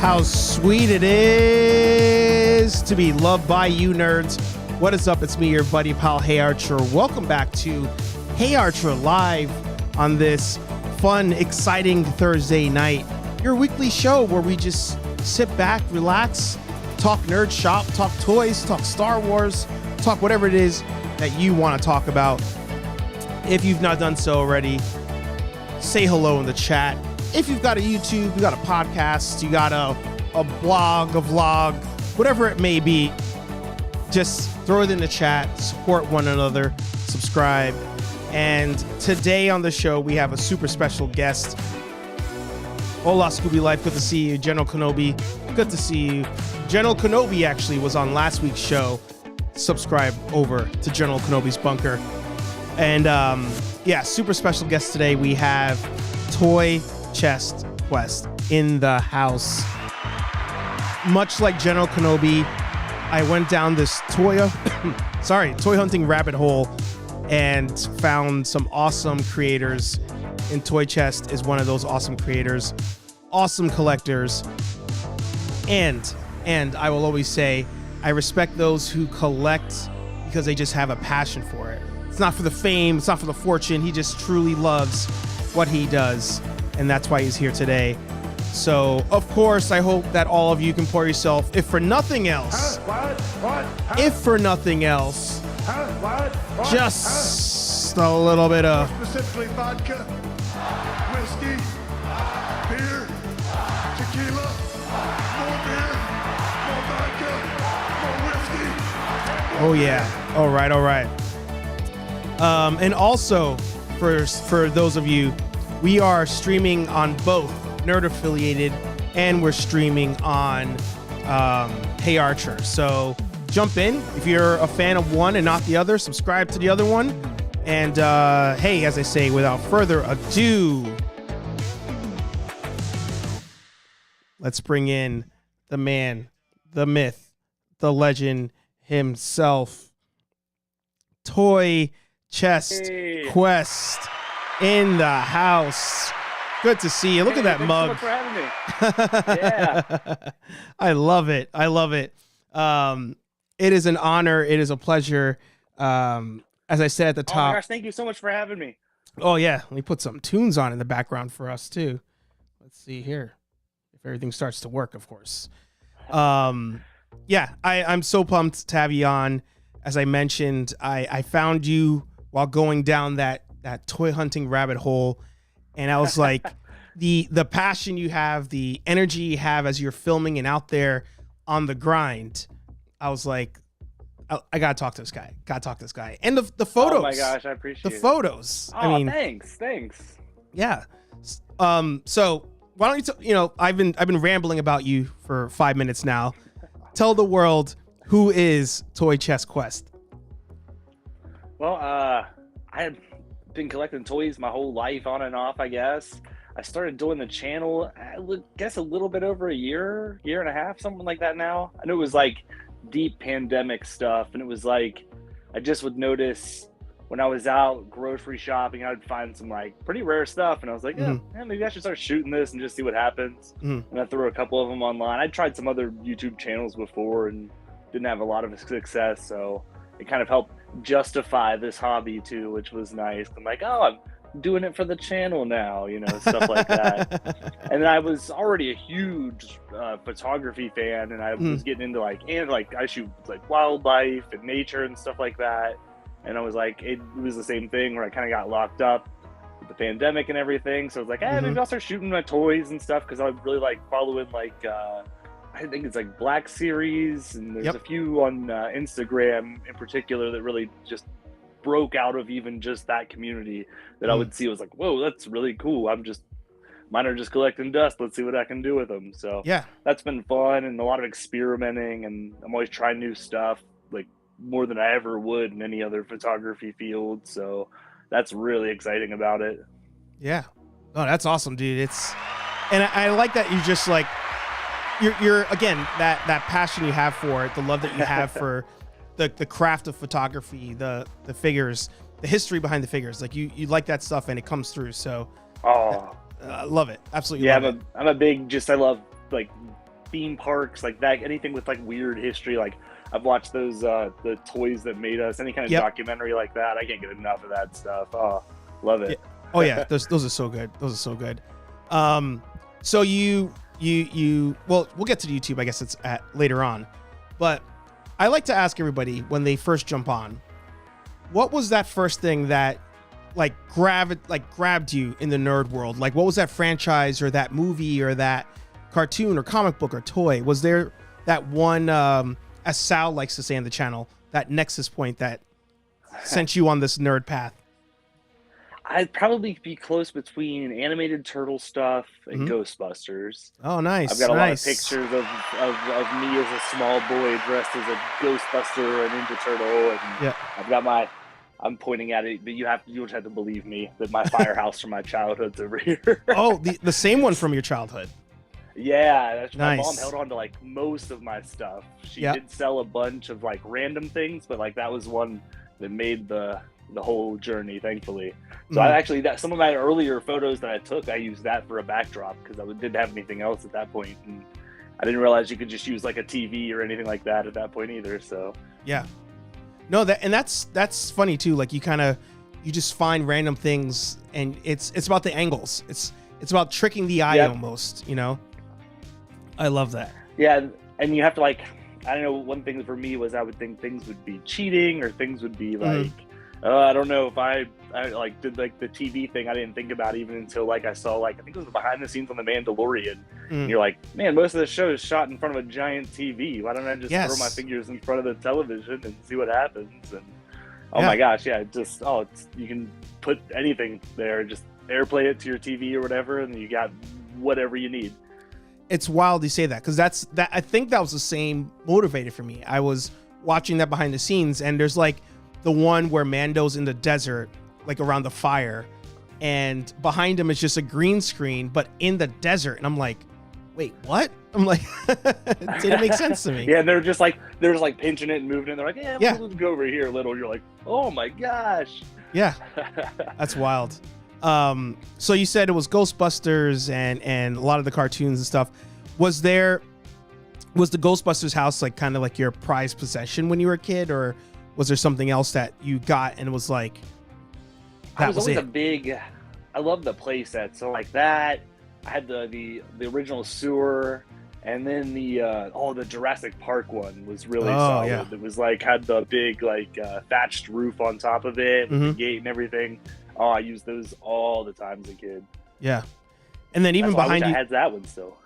how sweet it is to be loved by you nerds. What is up? It's me, your buddy pal, HeyArcher. Welcome back to HeyArcher Live on this fun, exciting Thursday night. Your weekly show where we just sit back, relax, talk nerd shop, talk toys, talk Star Wars, talk whatever it is that you want to talk about. If you've not done so already, say hello in the chat. If you've got a YouTube, you got a podcast, you got a blog, a vlog, whatever it may be, just throw it in the chat, support one another, subscribe. And today on the show, we have a super special guest. Hola, Scooby Life, good to see you. General Kenobi, good to see you. General Kenobi actually was on last week's show. Subscribe over to General Kenobi's Bunker. And yeah, super special guest today. We have Toy Chest Quest in the house. Much like General Kenobi, I went down this toy hunting rabbit hole and found some awesome creators. And Toy Chest is one of those awesome creators, awesome collectors. And I will always say, I respect those who collect because they just have a passion for it. It's not for the fame, it's not for the fortune. He just truly loves what he does. And that's why he's here today. So, of course, I hope that all of you can pour yourself, if for nothing else, just a little bit of specifically vodka, whiskey, beer, tequila, more beer, more vodka, more whiskey. oh yeah, all right. And also for those of you, we are streaming on both Nerd Affiliated and we're streaming on HeyArcher. So jump in if you're a fan of one and not the other. Subscribe to the other one. And hey, as I say, without further ado, let's bring in the man, the myth, the legend himself, Toy Chest Quest in the house. Good to see you. Look at that mug. Thanks so much for having me. Yeah. I love it. It is an honor. It is a pleasure. As I said at the top. Oh my gosh, thank you so much for having me. Oh yeah, let me put some tunes on in the background for us too. Let's see here. If everything starts to work, of course. Yeah, I'm so pumped to have you on. As I mentioned, I found you while going down that toy hunting rabbit hole. And I was like, the passion you have, the energy you have as you're filming and out there on the grind. I was like, I gotta talk to this guy. And the photos. Oh my gosh, I appreciate the photos. Oh, I mean, thanks. Yeah. So why don't you I've been rambling about you for 5 minutes now. Tell the world, who is Toy Chest Quest? Well, I've been collecting toys my whole life, on and off, I guess. I started doing the channel, I guess a little bit over a year and a half, something like that now. I know it was like deep pandemic stuff, and it was like I just would notice when I was out grocery shopping, I'd find some like pretty rare stuff, and I was like, yeah, maybe I should start shooting this and just see what happens. And I threw a couple of them online. I tried some other YouTube channels before and didn't have a lot of success, so it kind of helped justify this hobby too, which was nice. I'm like, oh, I'm doing it for the channel now, stuff like that. And then I was already a huge photography fan, and I was getting into I shoot like wildlife and nature and stuff like that. And I was like, it was the same thing where I kind of got locked up with the pandemic and everything. So I was like, maybe I'll start shooting my toys and stuff, because I really like following I think it's like Black Series, and there's a few on Instagram in particular that really just broke out of even just that community that I would see. I was like, whoa, that's really cool. Mine are just collecting dust. Let's see what I can do with them. So yeah, that's been fun and a lot of experimenting, and I'm always trying new stuff, like more than I ever would in any other photography field. So that's really exciting about it. Yeah. Oh, that's awesome, dude. And I like that you just like, you're again, that passion you have for it, the love that you have for the craft of photography, the figures, the history behind the figures. Like you like that stuff, and it comes through. So love it. Absolutely. Yeah, love I'm a big, I love like theme parks, like that, anything with like weird history. Like I've watched those the Toys That Made Us, any kind of documentary like that. I can't get enough of that stuff. Oh, love it. Yeah. Oh yeah, those are so good. Those are so good. So you well, we'll get to the YouTube, I guess it's at later on, but I like to ask everybody when they first jump on, what was that first thing that like grabbed you in the nerd world? Like, what was that franchise or that movie or that cartoon or comic book or toy? Was there that one, as Sal likes to say on the channel, that nexus point that sent you on this nerd path? I'd probably be close between animated turtle stuff and Ghostbusters. Oh, nice. I've got a lot of pictures of me as a small boy dressed as a Ghostbuster or a Ninja Turtle. And I've got I'm pointing at it, but you just have to believe me that my firehouse from my childhood's over here. Oh, the same one from your childhood. Yeah, nice. My mom held on to like most of my stuff. She did sell a bunch of like random things, but like that was one that made the whole journey, thankfully. So I actually, some of my earlier photos that I took, I used that for a backdrop because I didn't have anything else at that point, and I didn't realize you could just use like a TV or anything like that at that point either. So yeah, no, that's funny too. Like you just find random things, and it's about the angles. It's about tricking the eye almost. You know, I love that. Yeah, and you have to like, I don't know. One thing for me was I would think things would be cheating or things would be like. I don't know if I like did like the TV thing. I didn't think about even until like I saw like I think it was behind the scenes on The Mandalorian. And you're like, man, most of the show is shot in front of a giant TV. Why don't I just throw my fingers in front of the television and see what happens? And my gosh, you can put anything there, just AirPlay it to your TV or whatever, and you got whatever you need. It's wild you say that because that I think that was the same motivator for me. I was watching that behind the scenes, and there's like the one where Mando's in the desert, like around the fire, and behind him is just a green screen, but in the desert. And I'm like, wait, what? I'm like, it didn't make sense to me. Yeah, they're just like pinching it and moving it. They're like, we'll go over here a little. You're like, oh my gosh. Yeah, that's wild. So you said it was Ghostbusters and a lot of the cartoons and stuff. Was the Ghostbusters house like kind of like your prized possession when you were a kid, or was there something else that you got and it was like, I was always I love the play set. So like that, I had the original sewer, and then the Jurassic Park one was really solid. Yeah. It was like had the big like thatched roof on top of it, with the gate and everything. Oh, I used those all the time as a kid. Yeah. And then even behind I had that one still.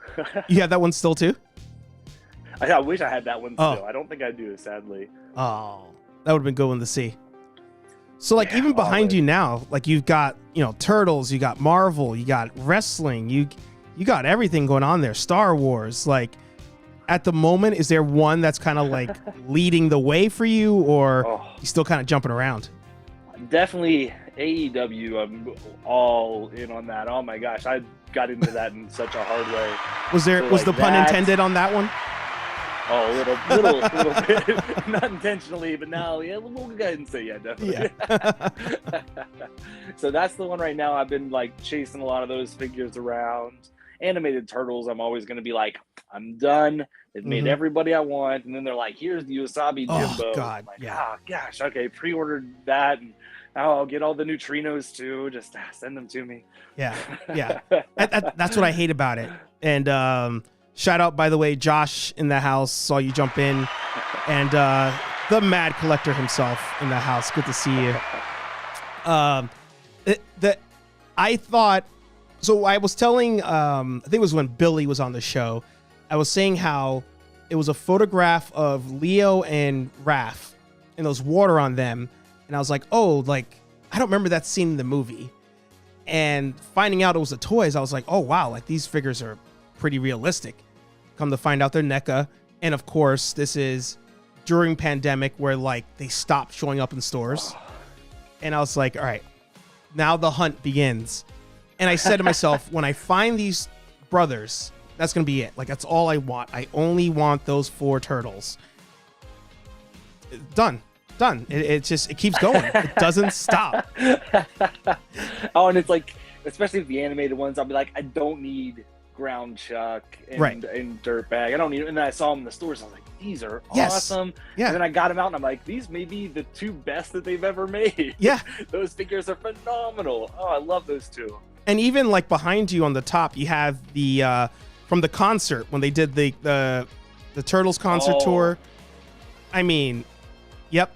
You have that one still too? I wish I had that one still. I don't think I do, sadly. Oh, that would have been good one to see. So like even behind you now, like you've got, Turtles, you got Marvel, you got wrestling, you got everything going on there. Star Wars. Like at the moment, is there one that's kind of like leading the way for you, or you still kind of jumping around? Definitely AEW. I'm all in on that. Oh my gosh, I got into that in such a hard way. Was the pun intended on that one? Oh, a little bit, not intentionally, but now, we'll go ahead and say definitely. Yeah. So that's the one right now. I've been like chasing a lot of those figures around. Animated Turtles, I'm always going to be like, I'm done. They've made everybody I want, and then they're like, here's the Wasabi Jimbo. Oh God, like, oh gosh, okay, pre-ordered that, and I'll get all the neutrinos too. Just send them to me. Yeah. That's what I hate about it. And shout out, by the way, Josh in the house. Saw you jump in, and the Mad Collector himself in the house. Good to see you. I thought. So I was telling, I think it was when Billy was on the show. I was saying how it was a photograph of Leo and Raph, and there was water on them. And I was like, oh, like, I don't remember that scene in the movie. And finding out it was the toys, I was like, oh, wow, like these figures are pretty realistic. Come to find out they're NECA. And of course, this is during pandemic where like they stopped showing up in stores. And I was like, all right, now the hunt begins. And I said to myself, when I find these brothers, that's going to be it. Like, that's all I want. I only want those 4 turtles. Done. It keeps going. It doesn't stop. Oh, and it's like, especially with the animated ones, I'll be like, I don't need Ground Chuck and, Right. and Dirtbag. I don't even, and then I saw them in the stores. I was like, these are Yes. awesome. Yeah. And then I got them out and I'm like, these may be the two best that they've ever made. Yeah. Those figures are phenomenal. Oh, I love those two. And even like behind you on the top, you have the from the concert when they did the Turtles concert tour. I mean, yep.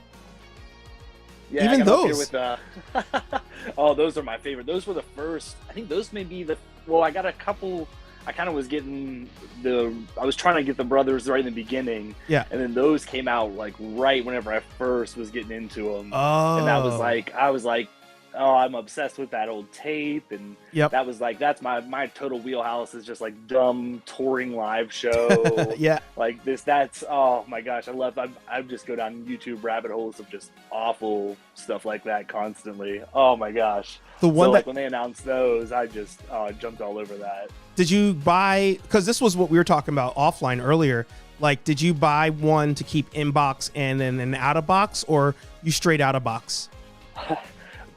Yeah, even I got up here those. with, oh, those are my favorite. Those were the first. I think those may be the. Well, I got a couple. I kind of was getting I was trying to get the brothers right in the beginning. Yeah. And then those came out like right whenever I first was getting into them. Oh. And that was like, I was like, oh, I'm obsessed with that old tape. And Yep. that was like, that's my total wheelhouse is just like dumb touring live show. Yeah. Like that's, oh my gosh, I just go down YouTube rabbit holes of just awful stuff like that constantly. Oh my gosh. The one like that when they announced those, I just jumped all over that. did you buy? Because this was what we were talking about offline earlier. Like, did you buy one to keep in box and then an out of box, or you straight out of box?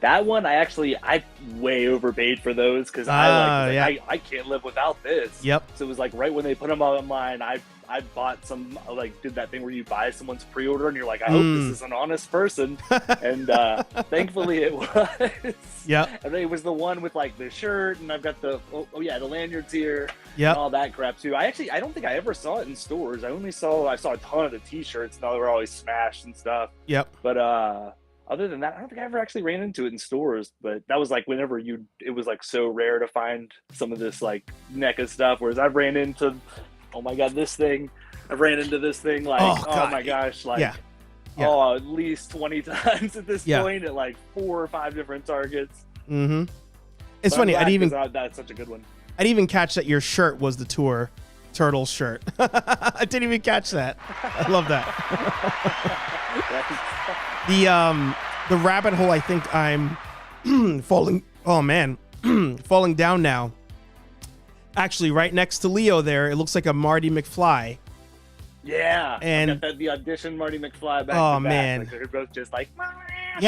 That one, I way overpaid for those because I can't live without this. Yep. So it was like right when they put them online, I bought some, like did that thing where you buy someone's pre-order and you're like, I hope this is an honest person. And thankfully it was. Yep. And it was the one with like the shirt and I've got the, the lanyards here. Yep. And all that crap too. I don't think I ever saw it in stores. I saw a ton of the t-shirts and they were always smashed and stuff. Yep. But other than that, I don't think I ever actually ran into it in stores, but that was like whenever it was like so rare to find some of this like NECA stuff. Whereas I've ran into, oh my God, this thing. I've ran into this thing like, oh my gosh, like, Yeah. at least 20 times at this point at like 4 or 5 different Targets. Mm-hmm. It's But funny. that's such a good one. I didn't even catch that your shirt was the tour Turtles shirt. I didn't even catch that. I love that. The rabbit hole, I think I'm falling. Oh man, falling down now. Actually, right next to Leo there, it looks like a Marty McFly. Yeah, And the audition Marty McFly back. Oh, to back. man. Like, they're both just like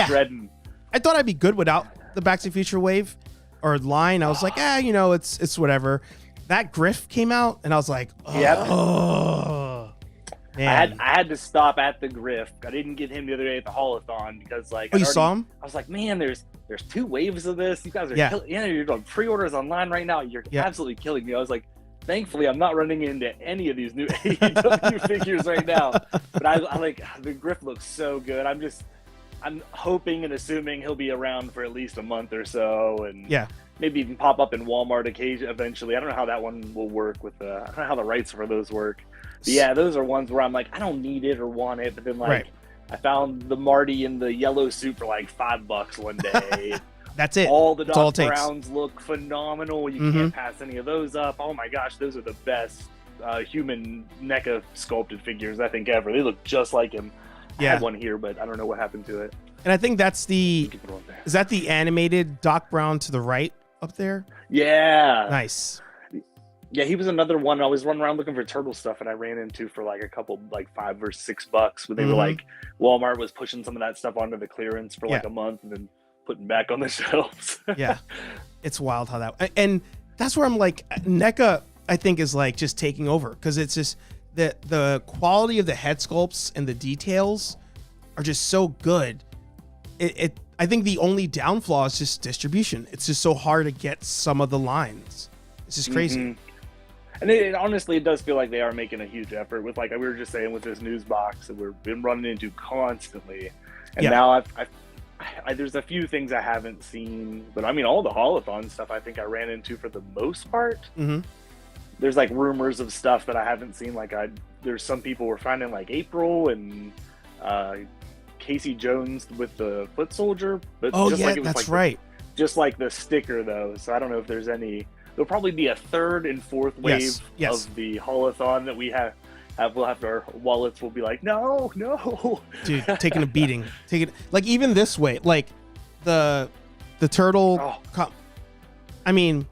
shredding. I thought I'd be good without the Back to the Future wave or line. I was like, it's whatever. That Griff came out, and I was like, oh. Man. I had to stop at the Griff. I didn't get him the other day at the Haulathon because like you saw him? I was like, man, there's 2 waves of this. You guys are you're doing pre-orders online right now. You're absolutely killing me. I was like, thankfully I'm not running into any of these new AEW figures right now. But I like the Griff looks so good. I'm hoping and assuming he'll be around for at least a month or so, and maybe even pop up in Walmart eventually. I don't know how that one will work with I don't know how the rights for those work. But yeah, those are ones where I'm like, I don't need it or want it, but then like I found the Marty in the yellow suit for like $5 one day. That's it. All the That's all Doc it takes. Browns look phenomenal. You can't pass any of those up. Oh my gosh, those are the best human NECA sculpted figures I think ever. They look just like him. I had one here, but I don't know what happened to it. And I think that's is that the animated Doc Brown to the right up there? Yeah. Nice. Yeah, he was another one I was running around looking for turtle stuff, and I ran into for like a couple, like $5 or $6 when they were like, Walmart was pushing some of that stuff onto the clearance for like a month and then putting back on the shelves. Yeah, it's wild how that, and that's where I'm like, NECA I think is like just taking over because it's just the quality of the head sculpts and the details are just so good. I think the only down flaw is just distribution. It's just so hard to get some of the lines. It's just crazy. And honestly, it does feel like they are making a huge effort with, like we were just saying, with this news box that we've been running into constantly. And now there's a few things I haven't seen, but I mean, all the Haulathon stuff I think I ran into for the most part. There's like rumors of stuff that I haven't seen. Like there's some people were finding like April and Casey Jones with the foot soldier. But that's right. Just like the sticker though. So I don't know if there's any. There'll probably be a 3rd and 4th wave of the Haulathon that we have. We'll have our wallets will be like, no, dude, taking a beating. Like even this way, like the turtle. I mean,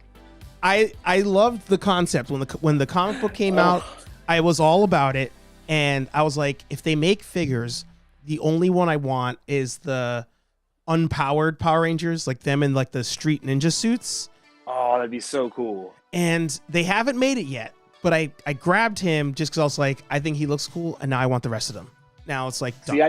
I loved the concept when the comic book came out. I was all about it, and I was like, if they make figures, the only one I want is the unpowered Power Rangers, like them in like the street ninja suits. Oh, that'd be so cool. And they haven't made it yet, but I grabbed him just because I was like, I think he looks cool, and now I want the rest of them. Now it's like, done. See,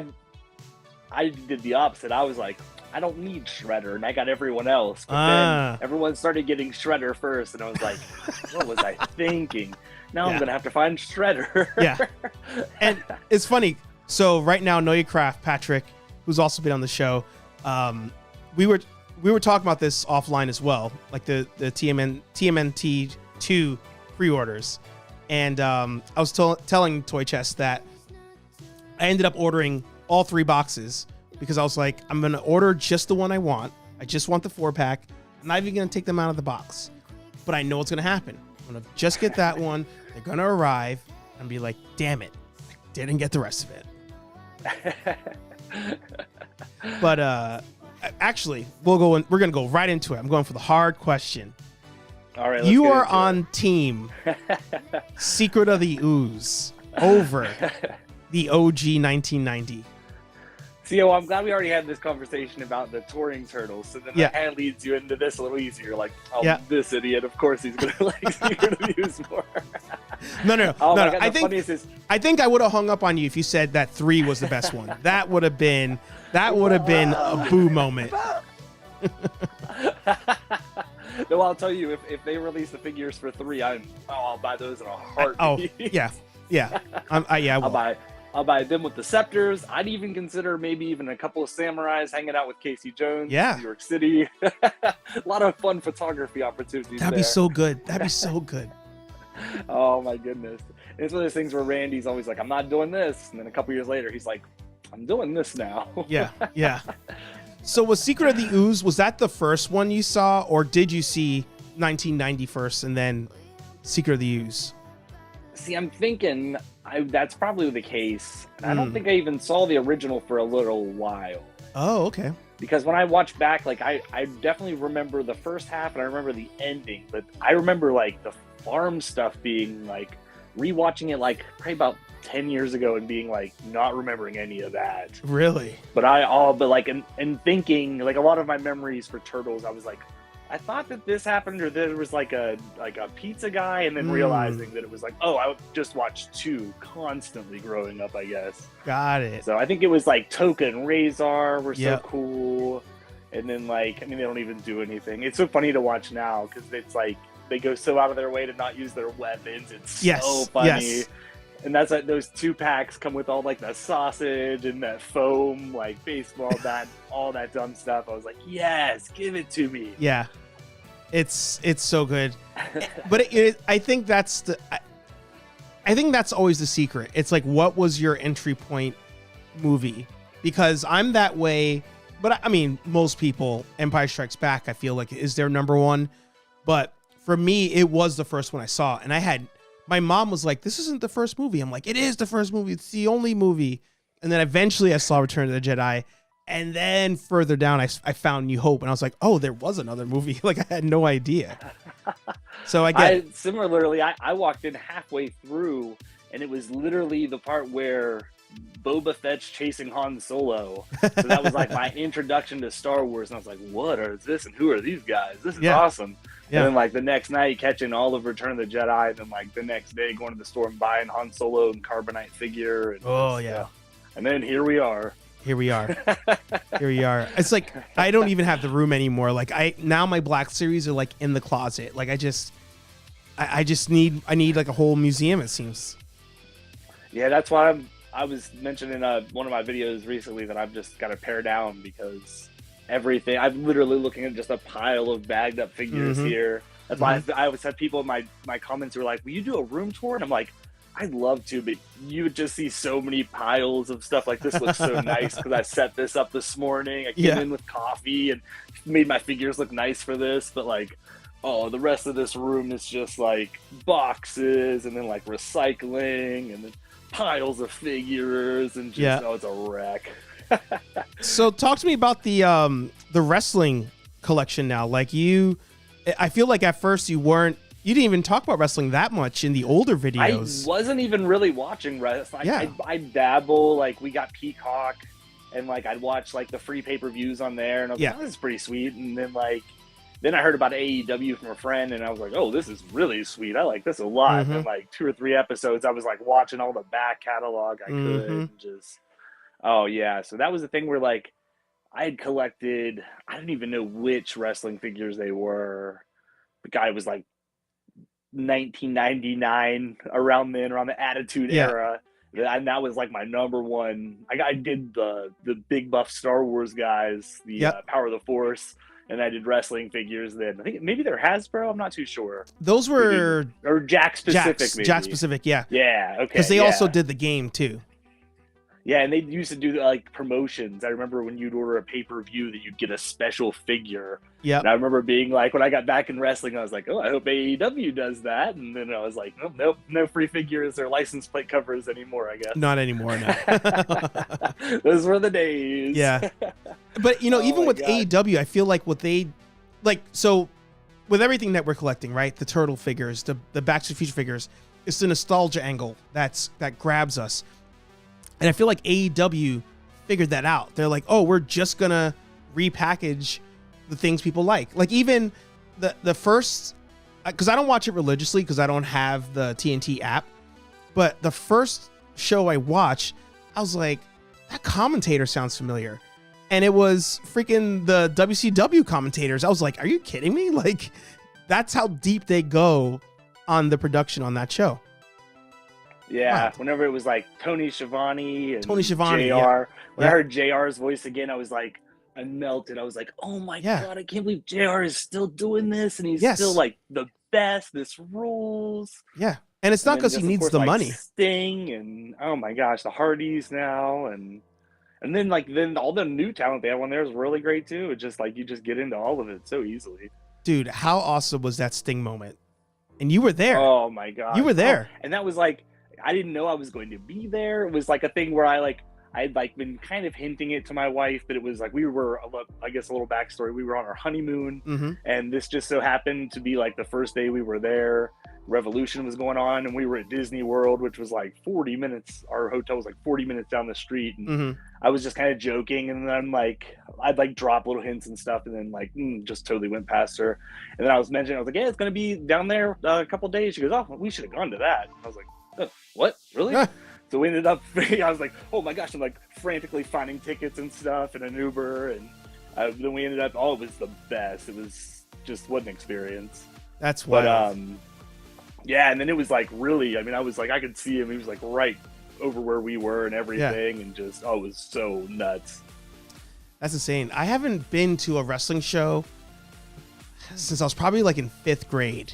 I did the opposite. I was like, I don't need Shredder, and I got everyone else. But then everyone started getting Shredder first, and I was like, what was I thinking? Now I'm gonna have to find Shredder. Yeah, and it's funny. So right now, Know Your Craft, Patrick, who's also been on the show, we were talking about this offline as well, like the TMNT 2 pre-orders, and I was telling Toy Chest that I ended up ordering all 3 boxes because I was like, I'm gonna order just the one I want. I just want the 4-pack. I'm not even gonna take them out of the box, but I know what's gonna happen. I'm gonna just get that one. They're gonna arrive and be like, damn it, I didn't get the rest of it. But actually, we're gonna go right into it. I'm going for the hard question. All right, you are on team Secret of the Ooze over the OG 1990. See, well, I'm glad we already had this conversation about the touring turtles, so then that kind of leads you into this a little easier. Like, this idiot, of course he's gonna like Secret of the Ooze more. No. God, I think I would have hung up on you if you said that 3 was the best one. That would have been a boo moment. No, I'll tell you, if they release the figures for 3, I'll buy those in a heartbeat. I will. I'll buy them with the scepters. I'd even consider maybe even a couple of samurais hanging out with Casey Jones in New York City. A lot of fun photography opportunities. That'd be so good. That'd be so good. Oh my goodness. And it's one of those things where Randy's always like, I'm not doing this. And then a couple years later, he's like, I'm doing this now. Yeah. So was Secret of the Ooze, was that the first one you saw, or did you see 1990 first and then Secret of the Ooze? See, I'm thinking that's probably the case. And I don't think I even saw the original for a little while. Oh, okay. Because when I watch back, like I definitely remember the first half and I remember the ending, but I remember like the farm stuff being like rewatching it like probably about 10 years ago and being like not remembering any of that. Really? But and thinking like a lot of my memories for Turtles, I was like, I thought that this happened, or there was like a pizza guy, and then realizing that it was like, oh, I just watched 2 constantly growing up, I guess. Got it. So I think it was like Toka and Razor were so cool, and then like, I mean, they don't even do anything. It's so funny to watch now because it's like they go so out of their way to not use their weapons. It's so funny. Yes. And that's like those 2-packs come with all like the sausage and that foam, like baseball bat, all that dumb stuff. I was like, yes, give it to me. Yeah, it's so good. But I think that's always the secret. It's like, what was your entry point movie? Because I'm that way. But I mean, most people, Empire Strikes Back, I feel like is their number one. But for me, it was the first one I saw, and my mom was like, this isn't the first movie. I'm like, it is the first movie. It's the only movie. And then eventually I saw Return of the Jedi. And then further down, I found New Hope. And I was like, oh, there was another movie. Like, I had no idea. So similarly, I walked in halfway through, and it was literally the part where Boba Fett's chasing Han Solo. So that was like my introduction to Star Wars. And I was like, what is this? And who are these guys? This is awesome. Yeah. And then like the next night catching all of Return of the Jedi, and then like the next day going to the store and buying Han Solo and Carbonite figure. And, and then here we are. It's like I don't even have the room anymore. Like now my Black Series are like in the closet. Like I need like a whole museum, it seems. Yeah, that's why I was mentioning one of my videos recently that I've just got to pare down because everything. I'm literally looking at just a pile of bagged up figures here. That's why I always have people in my comments who are like, will you do a room tour? And I'm like, I'd love to, but you would just see so many piles of stuff. Like, this looks so nice because I set this up this morning. I came in with coffee and made my figures look nice for this. But like, oh, the rest of this room is just like boxes and then like recycling and then piles of figures and just, oh, it's a wreck. So talk to me about the wrestling collection now. Like I feel like at first you didn't even talk about wrestling that much in the older videos. I wasn't even really watching wrestling. I dabble, like we got Peacock and like I'd watch like the free pay-per-views on there and I was like, oh, this is pretty sweet. And then like then I heard about AEW from a friend, and I was like, oh, this is really sweet. I like this a lot. And like 2 or 3 episodes, I was like watching all the back catalog I could. And just, oh yeah. So that was the thing where like I had collected, I didn't even know which wrestling figures they were. The guy was like 1999, around the Attitude Era. And that was like my number one. I did the big buff Star Wars guys, the Power of the Force, and I did wrestling figures then. I think maybe they're Hasbro. I'm not too sure. Those were or Jack Pacific. Maybe. Jack Pacific, yeah. Yeah, okay. Because they also did the game too. Yeah, and they used to do like promotions. I remember when you'd order a pay-per-view that you'd get a special figure. Yeah. And I remember being like, when I got back in wrestling, I was like, oh, I hope AEW does that. And then I was like, oh, nope, no free figures or license plate covers anymore, I guess. Not anymore, no. Those were the days. Yeah. But, you know, even with AEW, I feel like what they, like, so with everything that we're collecting, right? The Turtle figures, the Back to the Future figures, it's the nostalgia angle that grabs us. And I feel like AEW figured that out. They're like, oh, we're just going to repackage the things people like. Like even the first, because I don't watch it religiously because I don't have the TNT app. But the first show I watched, I was like, that commentator sounds familiar. And it was freaking the WCW commentators. I was like, are you kidding me? Like, that's how deep they go on the production on that show. Yeah, wow. Whenever it was like Tony Schiavone and JR. When I heard JR's voice again, I was like, I melted. I was like, oh my God, I can't believe JR is still doing this. And he's still like the best. This rules. Yeah. And it's not because he needs the money. Sting and oh my gosh, the Hardys now. And then all the new talent they have on there is really great too. It's just like you just get into all of it so easily. Dude, how awesome was that Sting moment? And you were there. Oh my God. You were there. And that was like, I didn't know I was going to be there. It was like a thing where I'd like been kind of hinting it to my wife, but it was like we were, I guess a little backstory. We were on our honeymoon, and this just so happened to be like the first day we were there. Revolution was going on, and we were at Disney World, which was like 40 minutes. Our hotel was like 40 minutes down the street, and I was just kind of joking, and then I'd like drop little hints and stuff, and then like just totally went past her. And then I was like, yeah, it's gonna be down there a couple days. She goes, oh, we should have gone to that. And I was like, oh, what? Really? So we ended up, I was like, oh my gosh, I'm like frantically finding tickets and stuff and an Uber. And then we ended up, it was the best. It was just what an experience. That's wild. But yeah, and then it was like really, I mean, I was like, I could see him. He was like right over where we were and everything. And just, it was so nuts. That's insane. I haven't been to a wrestling show since I was probably like in 5th grade.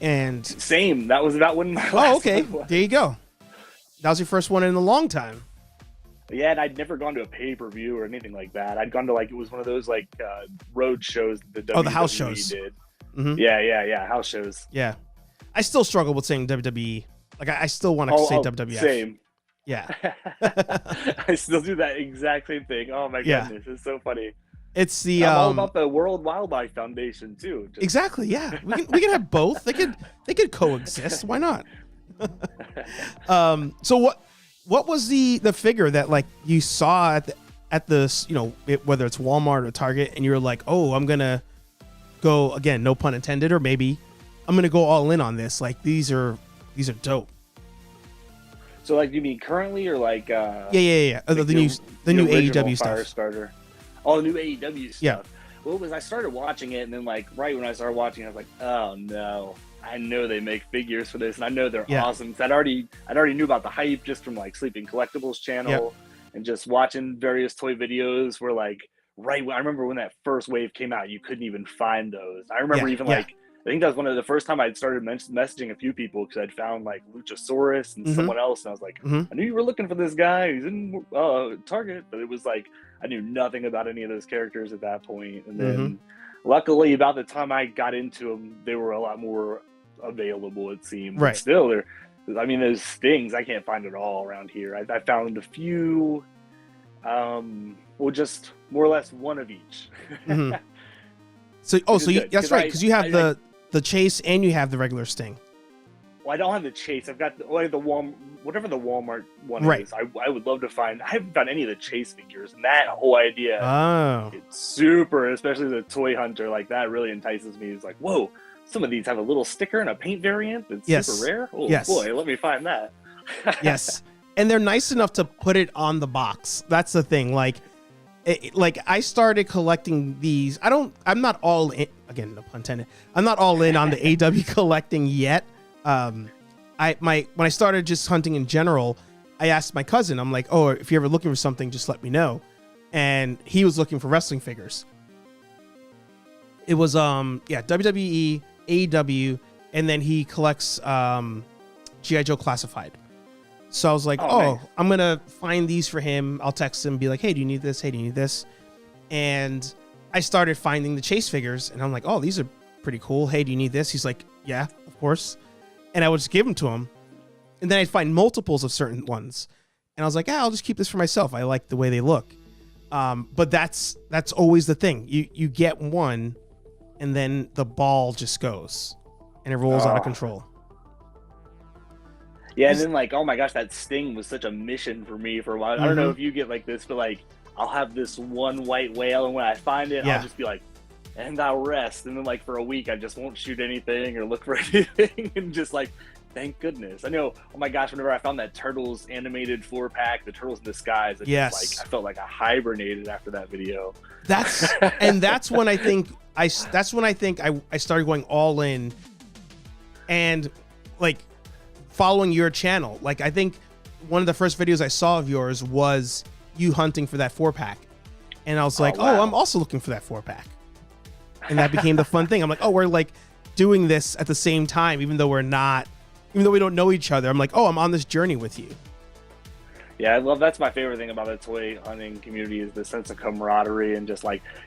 And same. That was about when my last one was. There you go. That was your first one in a long time. Yeah, and I'd never gone to a pay-per-view or anything like that. I'd gone to it was one of those like road shows that WWE the house shows did. Yeah, house shows. Yeah. I still struggle with saying WWE. Like I still want to say WWF. Same. Yeah. I still do that exact same thing. Oh my goodness, it's so funny. It's the I'm all about the World Wildlife Foundation too. Exactly. Yeah, we can have both. They could coexist. Why not? So what was the figure that like you saw at the whether it's Walmart or Target and you're like, oh, I'm gonna go again, no pun intended, or maybe I'm gonna go all in on this. Like these are dope. So like you mean currently or like yeah. Like the new AEW stuff. Starter. Oh, the new AEW stuff. Yeah. Well, I started watching it, and then like right when I started watching it, I was like, oh no, I know they make figures for this, and I know they're awesome. I'd already knew about the hype just from like Sleeping Collectibles channel and just watching various toy videos where like I remember when that first wave came out, you couldn't even find those. I remember like I think that was one of the first time I'd started messaging a few people because I'd found like Luchasaurus and someone else, and I was like, I knew you were looking for this guy. He's in Target, but it was like I knew nothing about any of those characters at that point. And then luckily, about the time I got into them, they were a lot more available, it seemed. Right. But still, those Stings, I can't find it all around here. I found a few, just more or less one of each. So that's right, because you have the Chase and you have the regular Sting. Well, I don't have the Chase. I've got the whatever the Walmart one Right. is. I would love to find. I haven't found any of the Chase figures, and that whole idea, Oh, it's super, especially the toy hunter. Like that really entices me. It's like, whoa, some of these have a little sticker and a paint variant that's Yes. super rare. Oh Yes. boy, let me find that. yes. And they're nice enough to put it on the box. That's the thing. Like I started collecting these. I'm not all in. Again, no pun intended. I'm not all in on the AW collecting yet. When I started just hunting in general, I asked my cousin, I'm like, oh, if you're ever looking for something, just let me know. And he was looking for wrestling figures. It was WWE, AEW, and then he collects G.I. Joe Classified. So I was like, Nice. I'm gonna find these for him. I'll text him and be like, hey, do you need this? Hey, do you need this? And I started finding the Chase figures, and I'm like, oh, these are pretty cool. Hey, do you need this? He's like, yeah, of course. And I would just give them to him. And then I'd find multiples of certain ones. And I was like, I'll just keep this for myself. I like the way they look. But that's always the thing. You get one, and then the ball just goes, and it rolls out of control. Yeah, and then like, oh my gosh, that Sting was such a mission for me for a while. I don't know if you get like this, but like, I'll have this one white whale, and when I find it, I'll just be like, and I'll rest. And then like for a week, I just won't shoot anything or look for anything, and just like, thank goodness. I know. Oh my gosh, whenever I found that Turtles animated 4-pack, the Turtles in Disguise, just, like, I felt like I hibernated after that video. That's when I think I started going all in, and like following your channel. Like I think one of the first videos I saw of yours was you hunting for that 4-pack, and I was like, wow. oh, I'm also looking for that 4-pack, and that became the fun thing. I'm like, oh, we're like doing this at the same time, even though we don't know each other. I'm like, oh, I'm on this journey with you. Yeah, that's my favorite thing about the toy hunting community is the sense of camaraderie, and just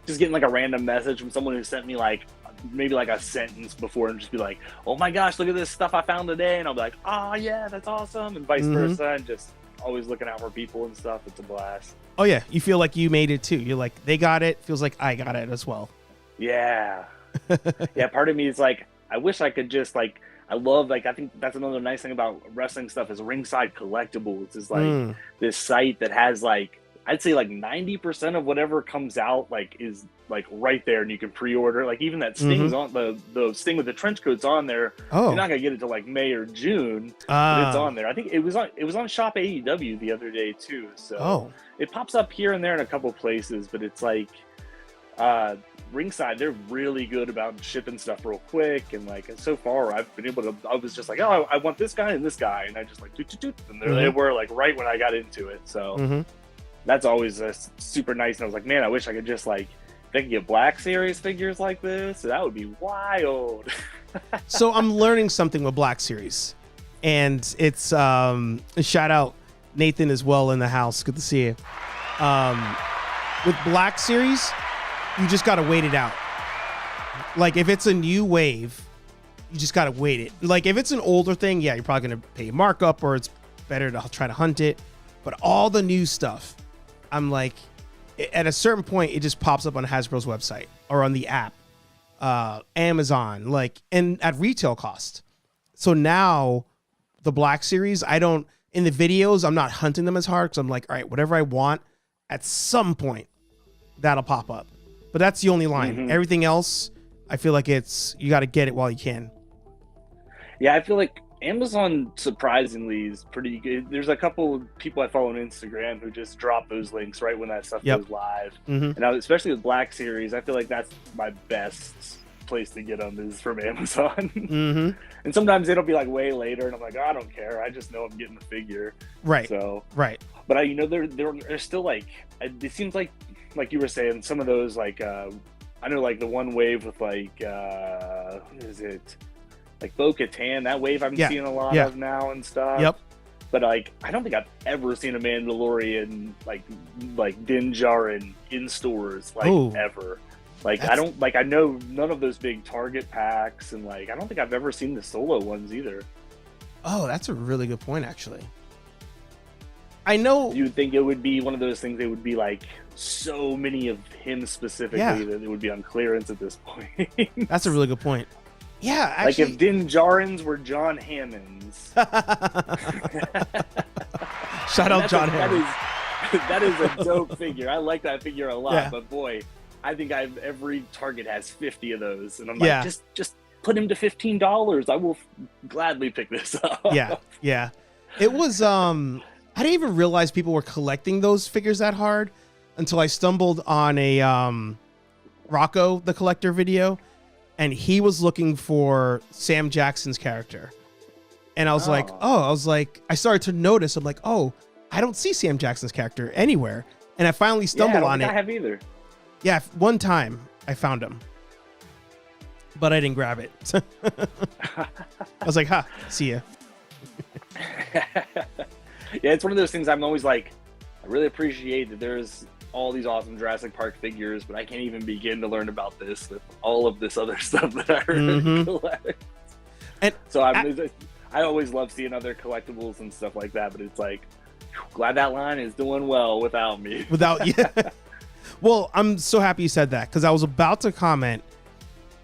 getting like a random message from someone who sent me like maybe like a sentence before, and just be like, oh my gosh, look at this stuff I found today, and I'll be like, oh yeah, that's awesome, and vice versa, and just always looking out for people and stuff. It's a blast. Oh yeah, you feel like you made it too. You're like, they got it, feels like I got it as well. Yeah. Yeah, part of me is like, I wish I could just like, I love, like, I think that's another nice thing about wrestling stuff is Ringside Collectibles is like this site that has like, I'd say like 90% of whatever comes out like is like right there, and you can pre-order. Like even that Sting's on the Sting with the trench coat's on there. You're not gonna get it till like May or June, but it's on there. I think it was on Shop AEW the other day too. So it pops up here and there in a couple places, but it's like Ringside, they're really good about shipping stuff real quick, and like, and so far I've been able to, I was just like, oh, I want this guy and this guy, and I just like and there they were, like right when I got into it. So that's always super nice. And I was like, man, I wish I could just like, if I could get Black Series figures like this, that would be wild. So I'm learning something with Black Series, and it's a shout out Nathan as well in the house. Good to see you. With Black Series, you just got to wait it out. Like if it's a new wave, you just got to wait it. Like if it's an older thing, yeah, you're probably going to pay markup, or it's better to try to hunt it. But all the new stuff, I'm like, at a certain point, it just pops up on Hasbro's website or on the app, Amazon, like, and at retail cost. So now the Black Series, in the videos, I'm not hunting them as hard, because I'm like, all right, whatever I want, at some point, that'll pop up. But that's the only line. Everything else, I feel like you got to get it while you can. Yeah, I feel like Amazon surprisingly is pretty good. There's a couple of people I follow on Instagram who just drop those links right when that stuff goes live. And especially with Black Series, I feel like that's my best place to get them is from Amazon. And sometimes it'll be like way later, and I'm like, oh, I don't care. I just know I'm getting the figure. Right. So but they're still like, it seems like you were saying, some of those like I know like the one wave with like what is it? Like Bo-Katan, that wave I'm seeing a lot of now and stuff. But like, I don't think I've ever seen a Mandalorian like Din Djarin in stores ever. Like I know none of those big Target packs, and like I don't think I've ever seen the solo ones either. Oh, that's a really good point, actually. I know you would think it would be one of those things. It would be like so many of him specifically that it would be on clearance at this point. That's a really good point. Yeah, Like actually. if Din Djarin's were John Hammond's. Shout out John Hammond. That is a dope figure. I like that figure a lot, Yeah. but boy, I think every Target has 50 of those, and I'm Yeah. like, just put him to $15. I will gladly pick this up. Yeah. It was I didn't even realize people were collecting those figures that hard until I stumbled on a Rocco the Collector video, and he was looking for Sam Jackson's character. And I was like, I started to notice, I'm like, oh, I don't see Sam Jackson's character anywhere. And I finally stumbled on it. I have either. Yeah, one time I found him, but I didn't grab it. I was like, see ya. Yeah, it's one of those things I'm always like, I really appreciate that there's all these awesome Jurassic Park figures, but I can't even begin to learn about this with all of this other stuff that I collect. And so I always love seeing other collectibles and stuff like that, but it's like, glad that line is doing well without me. Without you. Well, I'm so happy you said that, because I was about to comment.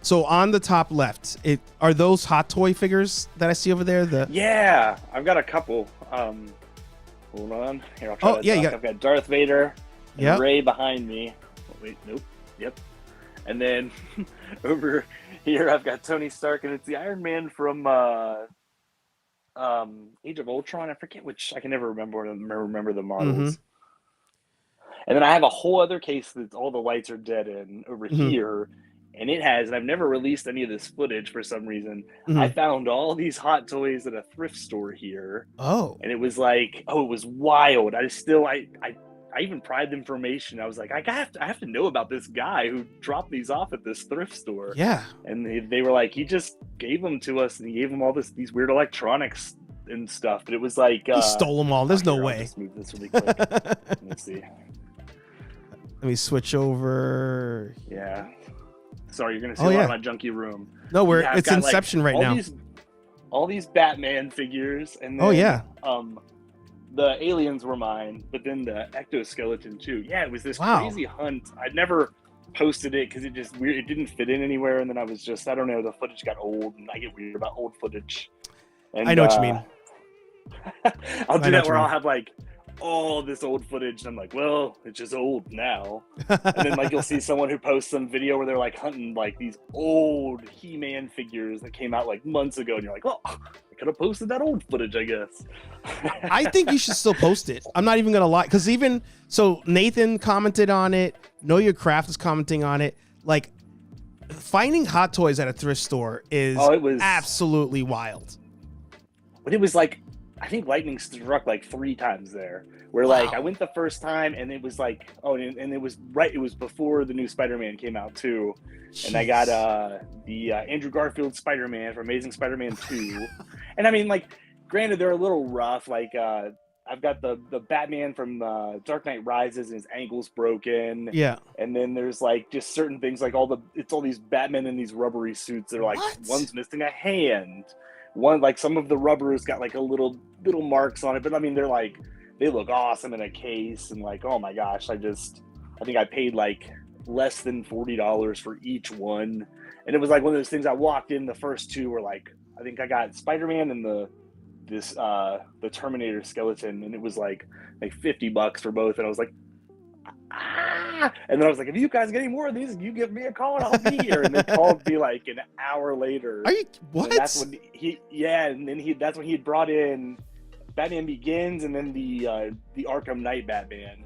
So on the top left, are those Hot Toy figures that I see over there? Yeah, I've got a couple. Hold on. Here, I'll try I've got Darth Vader and Rey behind me. Oh, wait, nope. Yep. And then over here, I've got Tony Stark, and it's the Iron Man from Age of Ultron. I forget which. I can never remember the models. Mm-hmm. And then I have a whole other case that all the lights are dead in over here. And and I've never released any of this footage for some reason. I found all these Hot Toys at a thrift store here. Oh. And it was like, it was wild. I even pried the information. I was like, I have to know about this guy who dropped these off at this thrift store. Yeah. And they were like, he just gave them to us, and he gave them all these weird electronics and stuff. But it was like he stole them all. There's no way. I'll just move this really quick. Let me see. Let me switch over. Yeah. Sorry, you're gonna see a lot of my junky room. No, it's Inception right now. All these Batman figures, and then, the aliens were mine, but then the ectoskeleton too. Yeah, it was this crazy hunt. I'd never posted it because it didn't fit in anywhere, and then I was just, I don't know, the footage got old, and I get weird about old footage. And, I know what you mean. I'll do that where I'll have like all this old footage, and I'm like, well, it's just old now. And then like you'll see someone who posts some video where they're like hunting like these old He-Man figures that came out like months ago, and you're like, well, I could have posted that old footage, I guess. I think you should still post it. I'm not even gonna lie, because Nathan commented on it. Know Your Craft is commenting on it. Like, finding Hot Toys at a thrift store is absolutely wild. But it was like, I think lightning struck like 3 times there. Where like I went the first time, and it was like, and it was before the new Spider-Man came out too. Jeez. And I got the Andrew Garfield Spider-Man from Amazing Spider-Man 2. And I mean, like, granted, they're a little rough. Like I've got the Batman from Dark Knight Rises, and his ankle's broken. Yeah. And then there's like just certain things, like all these Batmen in these rubbery suits that are like, one's missing a hand. One, like, some of the rubber's got like a little marks on it, but I mean, they look awesome in a case, and like, oh my gosh, I think I paid like less than $40 for each one. And it was like one of those things. I walked in, the first 2 were like, I think I got Spider-Man and the Terminator skeleton, and it was like $50 for both. And I was like, and then I was like, if you guys get any more of these, you give me a call and I'll be here. And they called me like an hour later. Are you what? And that's when that's when he had brought in Batman Begins, and then the Arkham Knight Batman.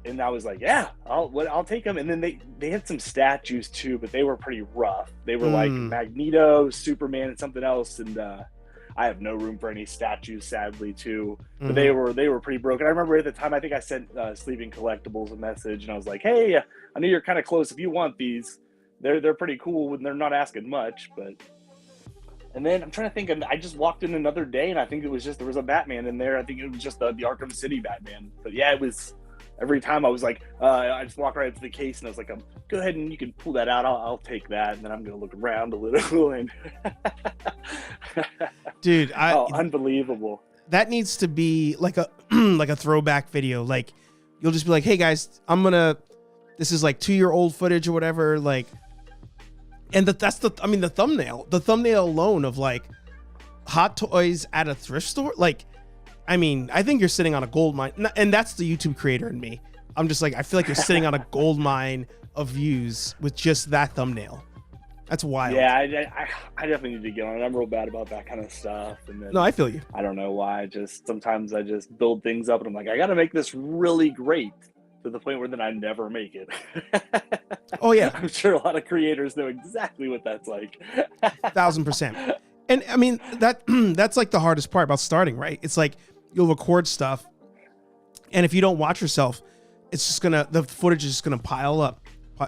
And I was like, yeah, I'll take them. And then they had some statues too, but they were pretty rough. They were like Magneto, Superman, and something else. And I have no room for any statues, sadly, too. But they were pretty broken. I remember at the time, I think I sent Sleeping Collectibles a message, and I was like, hey, I know you're kind of close. If you want these, they're pretty cool, and they're not asking much. But and then I'm trying to think, I just walked in another day, and I think it was just, there was a Batman in there. I think it was just the Arkham City Batman. But yeah, it was, every time I was like, I just walked right up to the case, and I was like, go ahead and you can pull that out. I'll take that, and then I'm going to look around a little. And dude, unbelievable. That needs to be like a like a throwback video. Like, you'll just be like, hey guys, this is like 2-year-old footage or whatever. Like, And the thumbnail alone of like hot toys at a thrift store. Like, I mean, I think you're sitting on a gold mine, and that's the YouTube creator in me. I'm just like, I feel like you're sitting on a gold mine of views with just that thumbnail. That's wild. Yeah, I definitely need to get on it. I'm real bad about that kind of stuff. And then, No, I feel you. I don't know why. Sometimes I just build things up and I'm like, I got to make this really great to the point where then I never make it. Oh yeah. I'm sure a lot of creators know exactly what that's like. 1000%. And I mean, that's like the hardest part about starting, right? It's like you'll record stuff, and if you don't watch yourself, it's just the footage is just gonna pile up.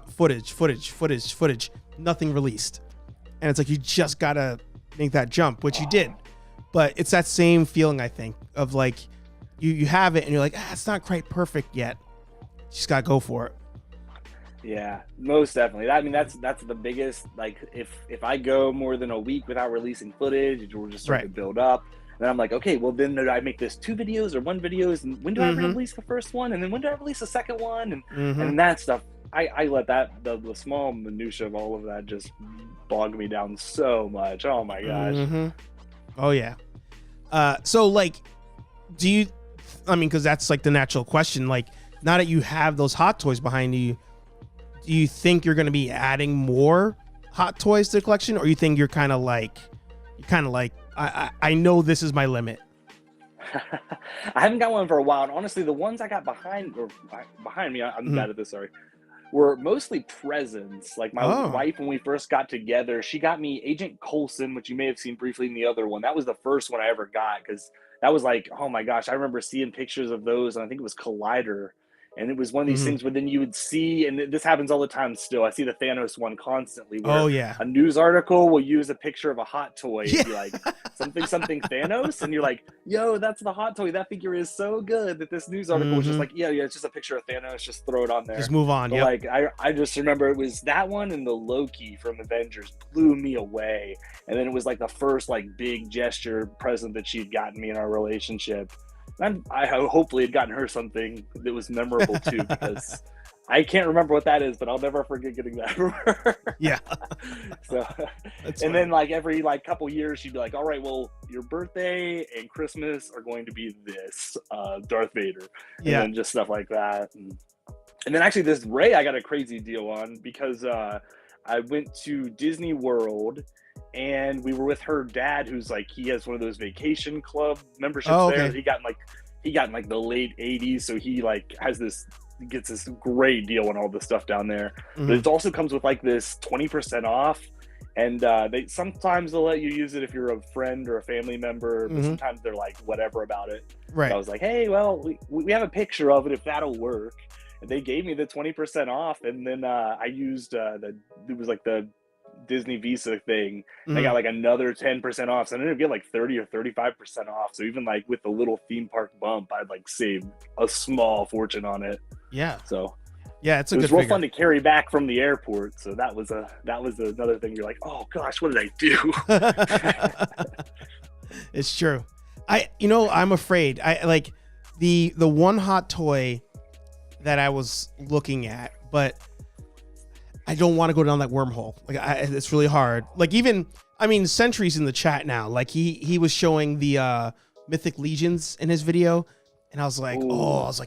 Footage, nothing released. And it's like, you just gotta make that jump, which you did. But it's that same feeling, I think, of like, you have it and you're like, it's not quite perfect yet. You just gotta go for it. Yeah, most definitely. I mean, that's the biggest, like, if I go more than a week without releasing footage, it will just start to build up. And then I'm like, okay, well then do I make this 2 videos or 1 videos? And when do I release the first one? And then when do I release the second one? And that stuff, I let the small minutia of all of that just bog me down so much. Oh my gosh. Oh yeah. So like, because that's like the natural question, like, now that you have those hot toys behind you, do you think you're going to be adding more hot toys to the collection, or you think you're kind of like, I know this is my limit? I haven't got one for a while, and honestly, the ones I got behind me, I'm bad at this, sorry, were mostly presents. Like my wife, when we first got together, she got me Agent Coulson, which you may have seen briefly in the other one. That was the first one I ever got, because that was like, oh my gosh, I remember seeing pictures of those, and I think it was Collider. And it was one of these things where then you would see, and this happens all the time still, I see the Thanos one constantly, where a news article will use a picture of a hot toy and be like, something Thanos, and you're like, yo, that's the hot toy. That figure is so good that this news article was just like, yeah, it's just a picture of Thanos, just throw it on there. Just move on. But like, I just remember it was that one and the Loki from Avengers blew me away. And then it was like the first like big gesture present that she'd gotten me in our relationship. And I hopefully had gotten her something that was memorable too, because I can't remember what that is, but I'll never forget getting that from her. Yeah. So, then like every like couple years, she'd be like, all right, well, your birthday and Christmas are going to be this Darth Vader. And then just stuff like that. And then actually this Rey, I got a crazy deal on, because I went to Disney World, and we were with her dad, who's like, he has one of those vacation club memberships there. He got in like the late 80s, so he like gets this great deal on all the stuff down there. But it also comes with like this 20% off, and sometimes they'll let you use it if you're a friend or a family member, but sometimes they're like whatever about it. Right. So I was like, hey, well, we have a picture of it if that'll work. And they gave me the 20% off, and then I used it was like the Disney Visa thing. I got like another 10% off, so I ended up getting like 30 or 35% off. So even like with the little theme park bump, I'd like saved a small fortune on it. Yeah. So yeah, it was real fun to carry back from the airport. So that was another thing. You're like, oh gosh, what did I do? It's true. I'm afraid. I like the one hot toy that I was looking at, but I don't want to go down that wormhole. Like it's really hard. Like Sentry's in the chat now. Like he was showing the Mythic Legions in his video, and I was like,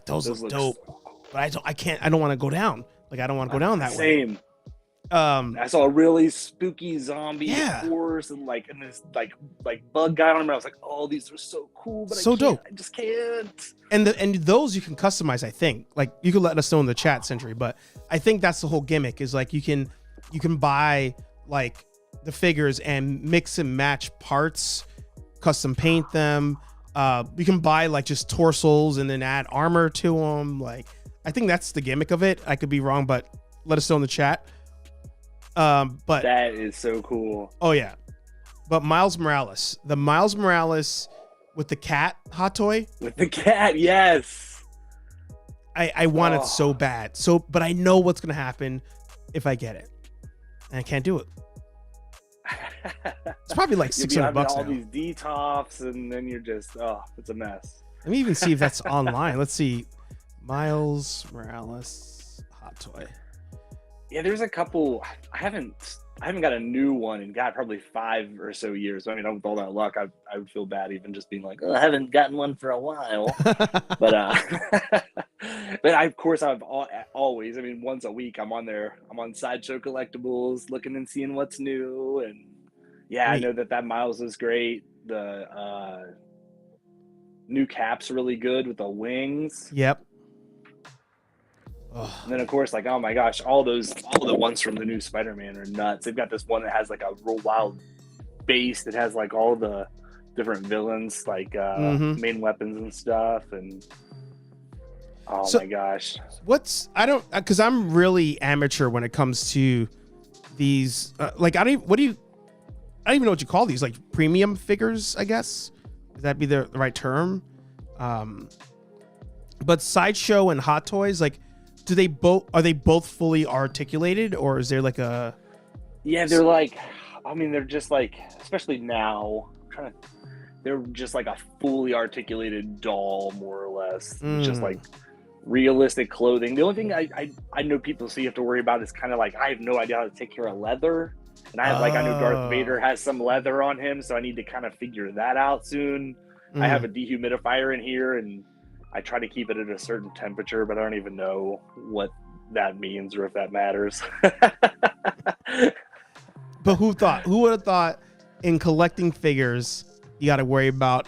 those look dope. But I don't want to go down. Like I don't want to go down that way. Same. I saw a really spooky zombie horse and this bug guy on him. And I was like, oh, these are so cool, but dope. I just can't. And those you can customize. I think like you can let us know in the chat, Century. But I think that's the whole gimmick is like you can buy like the figures and mix and match parts, custom paint them. You can buy like just torsos and then add armor to them. Like I think that's the gimmick of it. I could be wrong, but let us know in the chat. But that is so cool. Oh yeah. But Miles Morales with the cat hot toy. With the cat, yes. I want it so bad. But I know what's gonna happen if I get it. And I can't do it. It's probably like $600 now. All these detops, and then you're just it's a mess. Let me even see if that's online. Let's see. Miles Morales hot toy. Yeah, there's a couple. I haven't got a new one in God probably 5 or so years. I mean, with all that luck, I would feel bad even just being like, oh, I haven't gotten one for a while. But but of course I've always. I mean, once a week I'm on there. I'm on Sideshow Collectibles, looking and seeing what's new. And yeah, I know that Miles is great. The new cap's really good with the wings. Yep. And then of course, like, oh my gosh, all the ones from the new Spider-Man are nuts. They've got this one that has like a real wild base that has like all the different villains, like main weapons and stuff. And my gosh, because I'm really amateur when it comes to these. Like, I don't even know what you call these, like premium figures, I guess. Would that be the right term? But Sideshow and Hot Toys, like, are they both fully articulated, or is there like a? Yeah, they're like, I mean, they're just like, especially now, they're just like a fully articulated doll, more or less. Just like realistic clothing. The only thing I know people see have to worry about is kind of like, I have no idea how to take care of leather. And I know Darth Vader has some leather on him, so I need to kind of figure that out soon. I have a dehumidifier in here, and I try to keep it at a certain temperature, but I don't even know what that means or if that matters. But who would have thought in collecting figures, you got to worry about,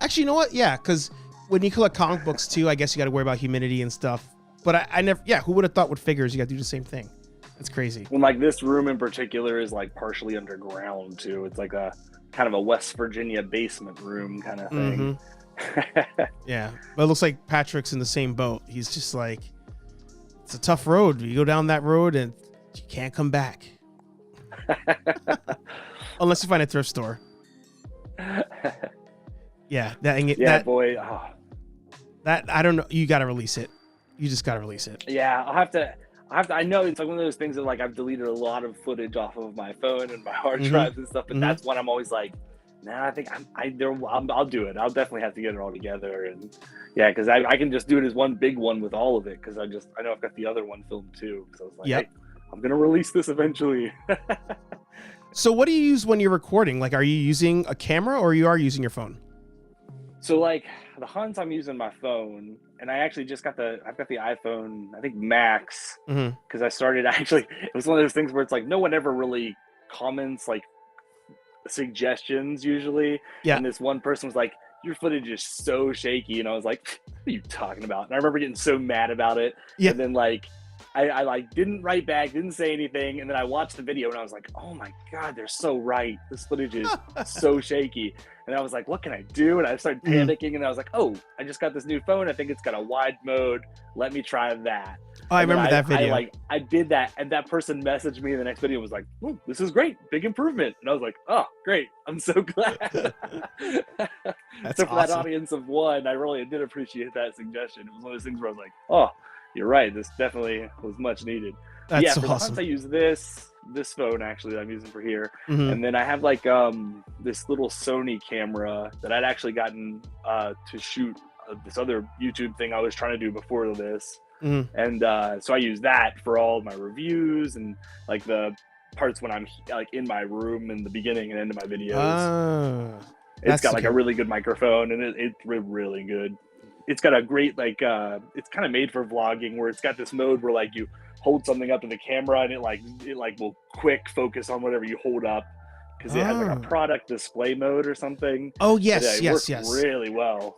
actually, you know what? Yeah. Cause when you collect comic books too, I guess you got to worry about humidity and stuff, but I never, who would have thought with figures, you got to do the same thing. It's crazy. Well, like this room in particular is like partially underground too. It's like a kind of a West Virginia basement room kind of thing. Yeah, but it looks like Patrick's in the same boat. He's just like, it's a tough road. You go down that road and you can't come back. Unless you find a thrift store. Yeah, boy. That, I don't know. You got to release it. You just got to release it. Yeah, I'll have to. I know it's like one of those things that like I've deleted a lot of footage off of my phone and my hard drives and stuff, but that's one I'm always like, nah, I think I'll do it. I'll definitely have to get it all together. And yeah, because I can just do it as one big one with all of it, because I know I've got the other one filmed too. So I was like, hey, I'm gonna release this eventually. So what do you use when you're recording? Like, are you using a camera or you are using your phone? So like the hunts, I'm using my phone, and I actually just I've got the iPhone, I think Max, because I started it was one of those things where it's like no one ever really comments like suggestions usually. Yeah. And this one person was like, your footage is so shaky, and I was like, what are you talking about? And I remember getting so mad about it. Yeah. And then like I like didn't write back, didn't say anything, and then I watched the video and I was like, oh my god, they're so right. This footage is so shaky. And I was like, what can I do? And I started panicking, and I was like, oh, I just got this new phone. I think it's got a wide mode. Let me try that. Oh, I remember that video. I did that, and that person messaged me in the next video and was like, oh, this is great. Big improvement. And I was like, oh, great. I'm so glad. That's so for awesome. that audience of one, I really did appreciate that suggestion. It was one of those things where I was like, oh, you're right. This definitely was much needed. That's yeah, for awesome. the hunts, I use this phone actually that I'm using for here, and then I have like this little Sony camera that I'd actually gotten to shoot this other YouTube thing I was trying to do before this, and so I use that for all my reviews and like the parts when I'm like in my room in the beginning and end of my videos. It's got like a really good microphone, and it's really good. It's got a great like it's kind of made for vlogging, where it's got this mode where like you hold something up to the camera and it will quick focus on whatever you hold up, because it has like a product display mode or something. Oh yes, it works really well.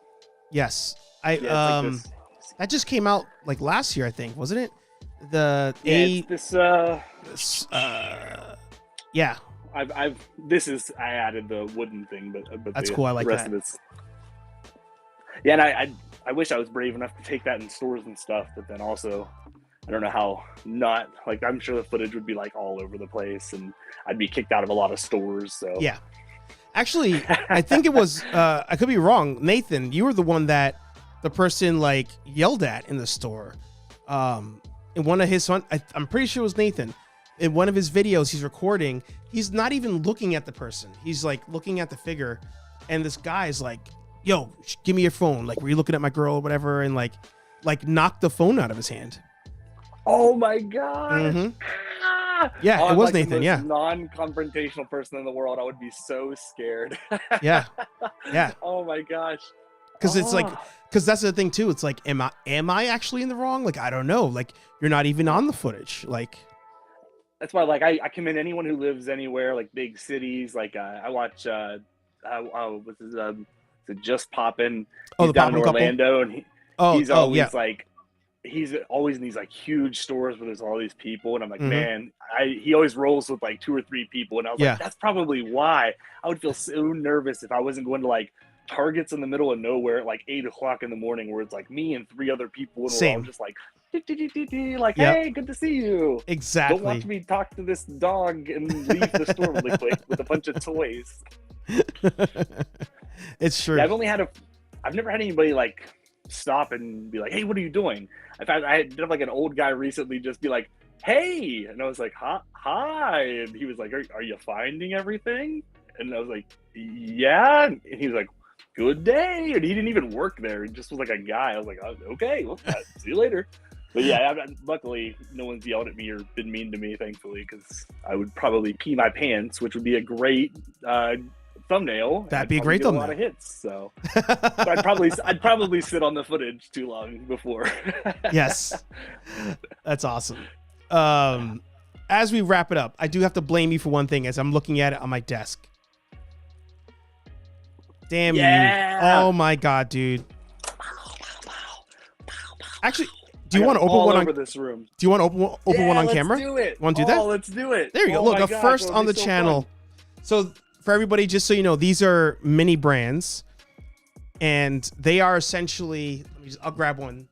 Yes, that just came out like last year, I think, wasn't it? I added the wooden thing, but that's cool. I like the rest that. Of it's yeah, and I wish I was brave enough to take that in stores and stuff, but then also I don't know how not, like, I'm sure the footage would be like all over the place and I'd be kicked out of a lot of stores. So yeah, actually, I think it was, I could be wrong. Nathan, you were the one that the person like yelled at in the store. In one of his, I'm pretty sure it was Nathan. In one of his videos, he's recording. He's not even looking at the person. He's like looking at the figure. And this guy's like, yo, give me your phone. Like, were you looking at my girl or whatever? And like knocked the phone out of his hand. Oh my gosh. Hmm. Ah! Yeah, Oh, it I'm was like Nathan. the most Yeah, non-confrontational person in the world. I would be so scared. yeah, yeah. Oh my gosh. Because it's like, Oh. because that's the thing too. It's like, am I actually in the wrong? Like, I don't know. Like, you're not even on the footage. Like, That's why, like, I commend anyone who lives anywhere, like big cities. Like, I watch, what's his, is it Just Poppin'? oh, He's the down in Poppin' Couple. Orlando, and Oh, he's oh, yeah. always like, he's always in these like huge stores where there's all these people, and I'm like, Mhm. man, he always rolls with like 2 or 3 people, and I was Yeah. like, that's probably why I would feel so nervous if I wasn't going to like Targets in the middle of nowhere at like 8 o'clock in the morning, where it's like me and 3 other people, and we're all Same. just like, like, Yep. hey, good to see you. Exactly. Don't watch me talk to this dog and leave the store really quick with a bunch of toys. It's true. Yeah, I've never had anybody like stop and be like, hey, what are you doing? In fact, I did have like an old guy recently just be like, hey, and I was like, hi, and he was like, are you finding everything? And I was like, yeah, and he was like, good day, and he didn't even work there. He just was like a guy. I was like, oh, okay, well, see you later. But yeah, luckily no one's yelled at me or been mean to me, thankfully, because I would probably pee my pants, which would be a great thumbnail. That'd be a I'd great probably thumbnail. get a lot of hits. So I'd probably sit on the footage too long before. Yes, that's awesome. As we wrap it up, I do have to blame you for one thing as I'm looking at it on my desk. Damn Yeah. you. Oh my God, dude. Actually, do you want to open all one over on this room? do you want to open one on camera? Let's do it. Want to do that? Oh, let's do it. There you go. Oh Look, my a gosh, first that would on be the so channel. fun. So for everybody, just so you know, these are mini brands, and they are essentially. I'll grab one.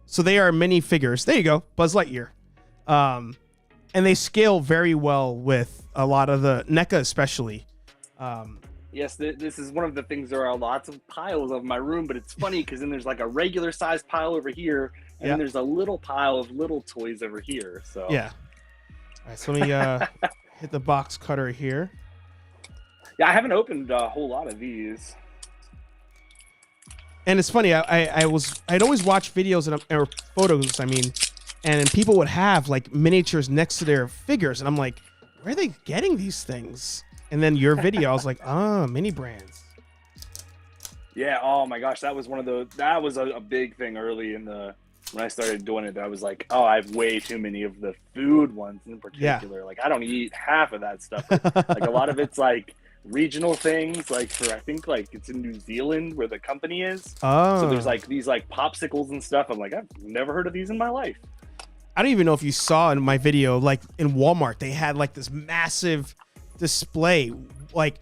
So they are mini figures. There you go, Buzz Lightyear, and they scale very well with a lot of the NECA, especially. Yes, this is one of the things. There are lots of piles of my room, but it's funny because then there's like a regular size pile over here, and then there's a little pile of little toys over here. So Yeah. All right, so let me hit the box cutter here. yeah, I haven't opened a whole lot of these. And it's funny, I'd always watch videos or photos, I mean, and people would have like miniatures next to their figures, and I'm like, where are they getting these things? And then your video, I was like, mini brands. Yeah. Oh my gosh, that was a big thing early in when I started doing it. I was like, oh, I have way too many of the food ones in particular. Like I don't eat half of that stuff. Like a lot of it's like regional things, like I think like it's in New Zealand where the company is. Oh. So there's like these like popsicles and stuff. I'm like, I've never heard of these in my life. I don't even know if you saw in my video, like in Walmart, they had like this massive display, like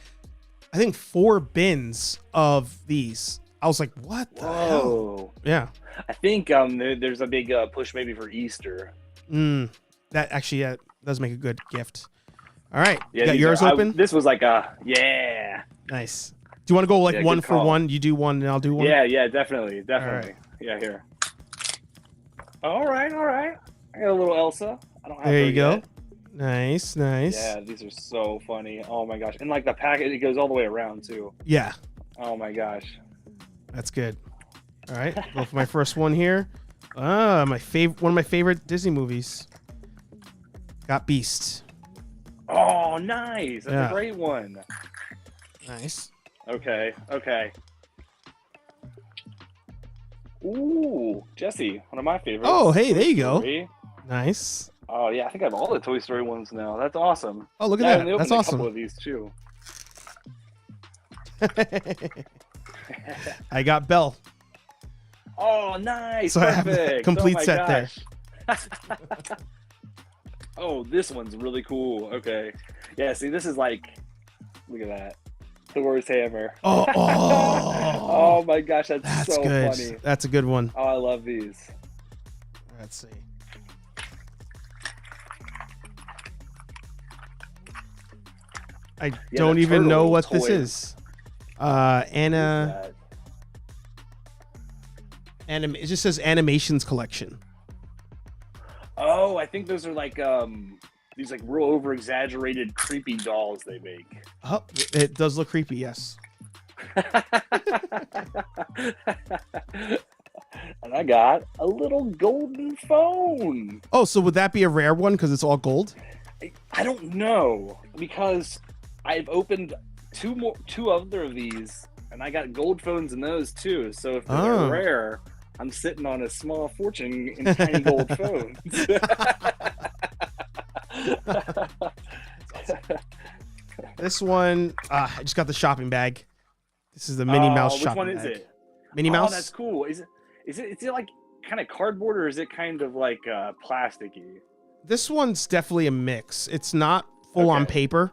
I think 4 bins of these. I was like, what the hell? Yeah. I think there's a big push maybe for Easter. That actually does make a good gift. All right. Yeah, You got yours open? This was like yeah. Nice. Do you want to go like Yeah, one good for call. one? You do one and I'll do one? Yeah, definitely. right. Yeah, here. All right. I got a little Elsa. I don't have There her you go. yet. Nice. Yeah, these are so funny. Oh my gosh. And like the packet, it goes all the way around too. Yeah. Oh my gosh. That's good. All right. Go for my first one here. One of my favorite Disney movies. Got Beast. Oh, nice. That's Yeah. a great one. Nice. Okay. Ooh, Jesse, one of my favorites. Oh, hey, there you go. Story. Nice. Oh yeah, I think I have all the Toy Story ones now. That's awesome. Oh, look Yeah, at and they that. That's opened a couple awesome. of these too. I got Belle. Oh, nice. So I have the Perfect. complete Oh my set there. gosh. Oh, this one's really cool. Okay. Yeah, see, this is like, look at that. Thor's hammer. Oh, Oh my gosh, that's so good. funny. That's a good one. Oh, I love these. Let's see. I don't the even know turtle what this toy. is. Anna. That- It just says animations collection. Oh, I think those are like these like real over exaggerated creepy dolls they make. Oh, it does look creepy. Yes. And I got a little golden phone. Oh, so would that be a rare one because it's all gold? I don't know, because I've opened two other of these, and I got gold phones in those too. So if they're rare, I'm sitting on a small fortune in tiny gold phones. This one, I just got the shopping bag. This is the Minnie Mouse shopping bag. Which one is it? Minnie Mouse? Oh, that's cool. Is it like kind of cardboard, or is it kind of like plasticky? This one's definitely a mix. It's not full on paper.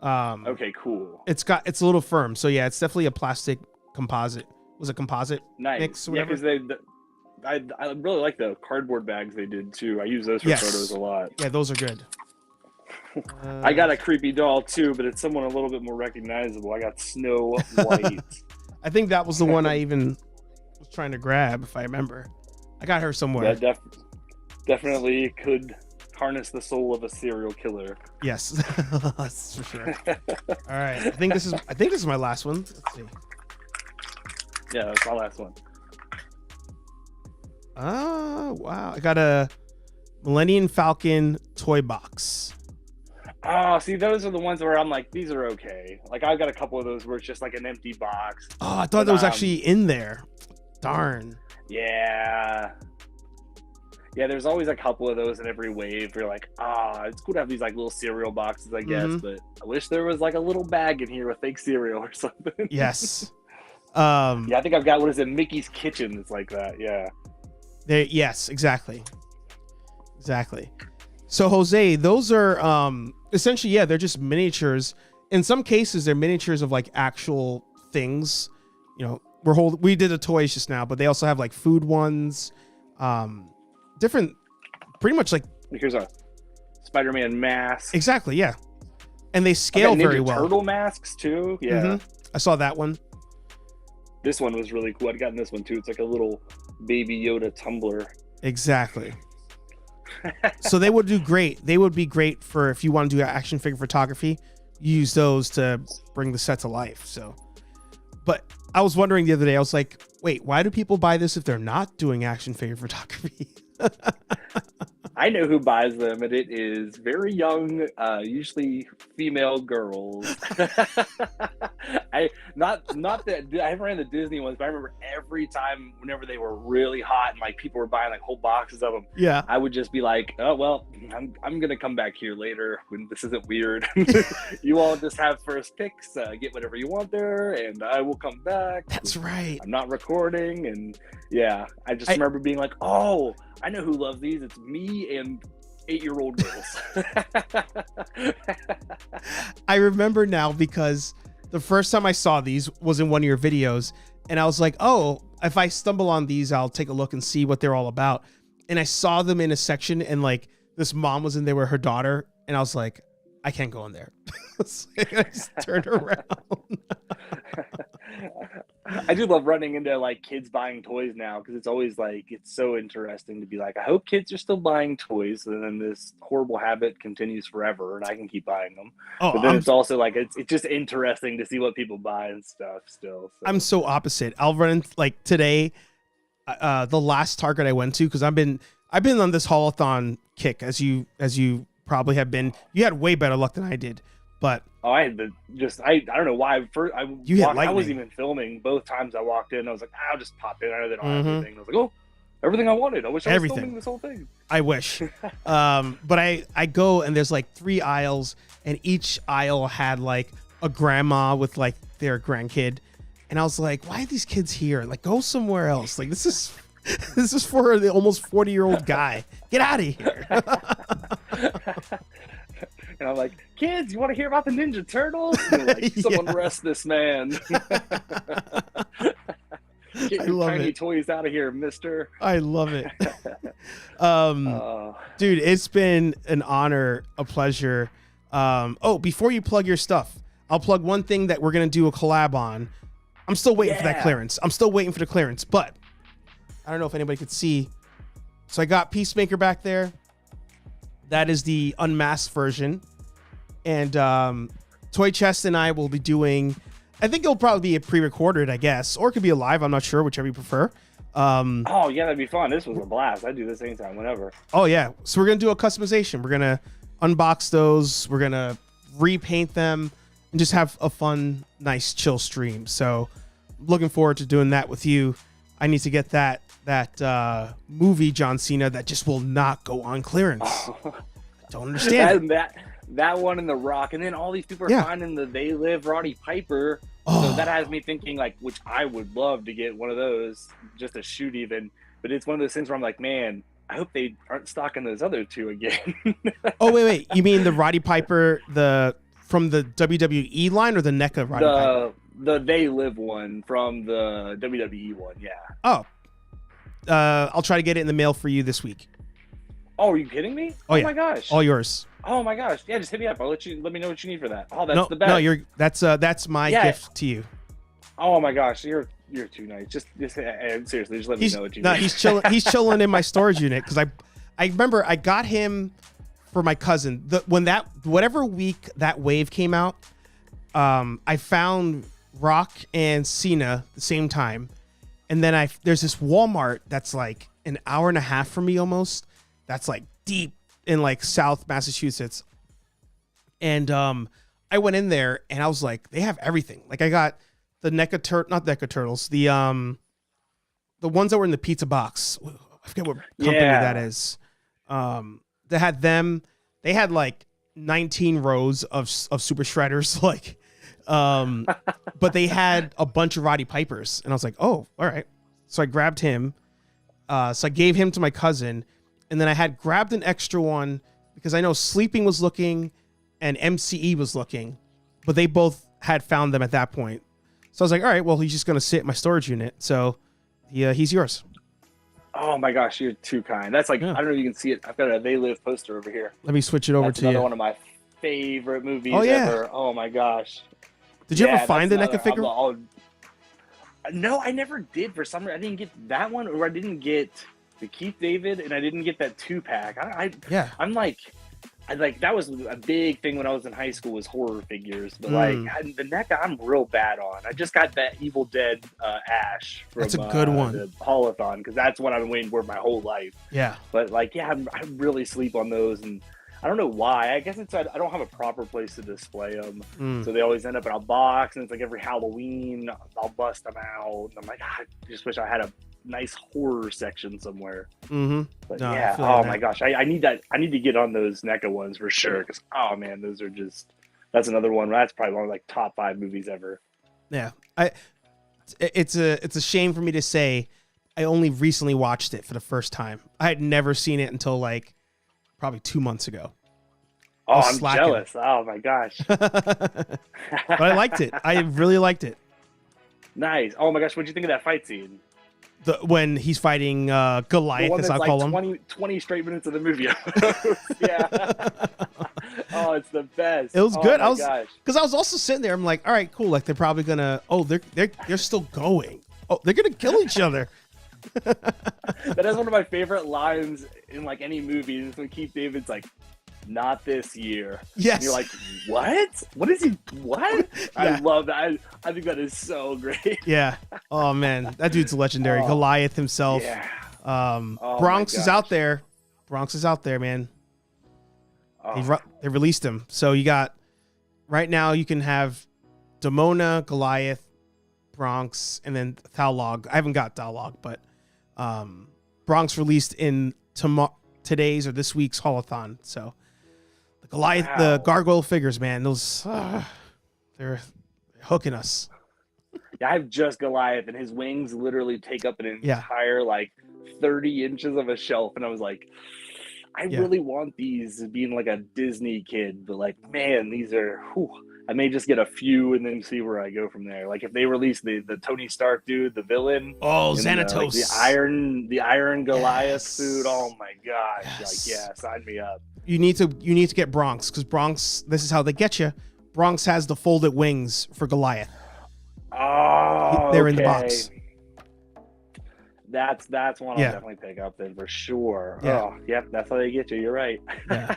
Okay, cool. It's a little firm. So yeah, it's definitely a plastic composite. Was it composite mix or whatever? Yeah, because I really like the cardboard bags they did too. I use those for photos a lot. Yeah, those are good. I got a creepy doll too, but it's someone a little bit more recognizable. I got Snow White. I think that was the one I even was trying to grab, if I remember. I got her somewhere. That definitely could harness the soul of a serial killer. Yes, that's for sure. All right, I think this is my last one. Let's see. Yeah, that's my last one. Oh wow! I got a Millennium Falcon toy box. Oh, see, those are the ones where I'm like, these are okay. Like, I've got a couple of those where it's just like an empty box. Oh, I thought that was actually in there. Darn. Yeah. Yeah, there's always a couple of those in every wave. You're like, it's cool to have these like little cereal boxes, I guess, but I wish there was like a little bag in here with fake cereal or something. Yes. Yeah, I think I've got, what is it, Mickey's Kitchen. It's like that. Yeah. Yes, exactly. So Jose, those are essentially, yeah, they're just miniatures. In some cases, they're miniatures of like actual things. You know, we did the toys just now, but they also have like food ones, different, pretty much like. Here's a Spider-Man mask. Exactly, yeah, and they scale very well. Turtle masks too. Yeah, I saw that one. This one was really cool. I'd gotten this one too. It's like a little baby Yoda tumbler. Exactly. So they would do great. They would be great for if you want to do action figure photography. Use those to bring the set to life. So, but I was wondering the other day. I was like, wait, why do people buy this if they're not doing action figure photography? I know who buys them, and it is very young, usually female girls. I haven't ran the Disney ones, but I remember every time, whenever they were really hot and like people were buying like whole boxes of them, yeah, I would just be like, oh well, I'm gonna come back here later when this isn't weird. You all just have first picks, get whatever you want there, and I will come back. That's right. I'm not recording, and yeah, I just remember being like, oh, I know who loves these. It's me and 8-year-old girls. I remember now because the first time I saw these was in one of your videos, and I was like, oh, if I stumble on these, I'll take a look and see what they're all about. And I saw them in a section, and like this mom was in there with her daughter, and I was like, I can't go in there. I just turned around. I do love running into like kids buying toys now, because it's always like, it's so interesting to be like, I hope kids are still buying toys, and then this horrible habit continues forever and I can keep buying them. But then it's also like, it's just interesting to see what people buy and stuff still. So. I'm so opposite. I'll run in, like today, the last Target I went to, because I've been on this haulathon kick, as you probably have been. You had way better luck than I did. But I had I don't know why. First, I wasn't even filming both times I walked in. I was like, I'll just pop in. I know they don't have anything. I was like, oh, everything I wanted. I wish I was filming this whole thing. I wish. But I go, and there's like 3 aisles, and each aisle had like a grandma with like their grandkid. And I was like, why are these kids here? Like, go somewhere else. Like, this is for the almost 40-year-old guy. Get out of here. And I'm like, kids, you want to hear about the Ninja Turtles? And like, someone arrest this man. Get your tiny toys out of here, mister. I love it. Dude, it's been an honor, a pleasure. Before you plug your stuff, I'll plug one thing that we're going to do a collab on. I'm still waiting for that clearance. But I don't know if anybody could see. So I got Peacemaker back there. That is the unmasked version. And Toy Chest and I will be doing I think it'll probably be a pre-recorded, I guess, or it could be a live. I'm not sure, whichever you prefer. Oh yeah, that'd be fun. This was a blast. I do this anytime, whenever. Oh yeah, so we're gonna do a customization. We're gonna unbox those. We're gonna repaint them and just have a fun, nice, chill stream. So, looking forward to doing that with you. I need to get that movie John Cena that just will not go on clearance. Don't understand. That one in The Rock, and then all these people are finding the They Live Roddy Piper. So that has me thinking, like, which I would love to get one of those just to shoot even. But it's one of those things where I'm like, man, I hope they aren't stocking those other two again. Oh, wait. You mean the Roddy Piper, from the WWE line, or the NECA Roddy Piper? The They Live one from the WWE one, yeah. Oh. I'll try to get it in the mail for you this week. Oh, are you kidding me? Oh, yeah. My gosh. All yours. Oh my gosh. Yeah, just hit me up. Let me know what you need for that. Oh, that's the best. No, that's my gift to you. Oh my gosh, you're too nice. Just seriously, just let me know what you need. He's chilling in my storage unit because I remember I got him for my cousin. Whatever week that wave came out, I found Rock and Cena the same time, and then there's this Walmart that's like an hour and a half from me almost. That's like deep in like South Massachusetts, and I went in there and I was like, they have everything. Like I got the not NECA Turtles, the ones that were in the pizza box. I forget what company that is. They had them. They had like 19 rows of Super Shredders, like, but they had a bunch of Roddy Pipers, and I was like, oh, all right. So I grabbed him. So I gave him to my cousin. And then I had grabbed an extra one because I know Sleeping was looking and MCE was looking, but they both had found them at that point. So I was like, all right, well, he's just going to sit in my storage unit. So he's yours. Oh my gosh, you're too kind. That's like, I don't know if you can see it. I've got a They Live poster over here. Let me switch it over to you. Another one of my favorite movies ever. Oh my gosh. Did you ever find the NECA figure? No, I never did. For some reason, I didn't get that one, or I didn't get the Keith David, and I didn't get that 2-pack. I'm like that was a big thing when I was in high school, was horror figures. But the NECA, I'm real bad on. I just got that Evil Dead Ash from that's a good one. The Haulathon, because that's what I've been waiting for my whole life. Yeah. But I really sleep on those, and I don't know why. I guess I don't have a proper place to display them, so they always end up in a box. And it's like every Halloween, I'll bust them out. And I'm like, I just wish I had a nice horror section somewhere. But my gosh, I need that. I need to get on those NECA ones for sure, because oh man, those are that's another one. That's probably one of like top 5 movies ever. Yeah, it's a shame for me to say I only recently watched it for the first time. I had never seen it until like probably 2 months ago. Oh, I'm jealous. Oh my gosh. But I liked it. I really liked it. Nice. Oh my gosh, what'd you think of that fight scene? When he's fighting Goliath, as I call him. 20 straight minutes of the movie. Yeah. Oh, it's the best. It was good. Because I was also sitting there. I'm like, all right, cool. Like they're probably gonna. Oh, they're still going. Oh, they're gonna kill each other. That is one of my favorite lines in like any movie. Is when Keith David's like, "Not this year." Yes. And you're like, what? What is he? What? Yeah. I love that. I think that is so great. Yeah. Oh man, that dude's legendary. Goliath himself. Yeah. Bronx is out there. Bronx is out there, man. They released him. So you got right now. You can have Demona, Goliath, Bronx, and then Thalog. I haven't got Thalog, but Bronx released in today's or this week's Haulathon. So the Goliath, the gargoyle figures, man, those they're hooking us. Yeah, I have just Goliath, and his wings literally take up an entire like 30 inches of a shelf, and I was like, I really want these being like a Disney kid, but like, man, these are. I may just get a few and then see where I go from there. Like if they release the Tony Stark dude, the villain. Oh, Xanatos. The Iron Goliath suit. Oh my gosh. Yes. Like, sign me up. You need to get Bronx, because Bronx, this is how they get you. Bronx has the folded wings for Goliath. Oh, they're in the box. That's one I'll definitely pick up then for sure. Yeah. Oh, yep, that's how they get you. You're right. Yeah.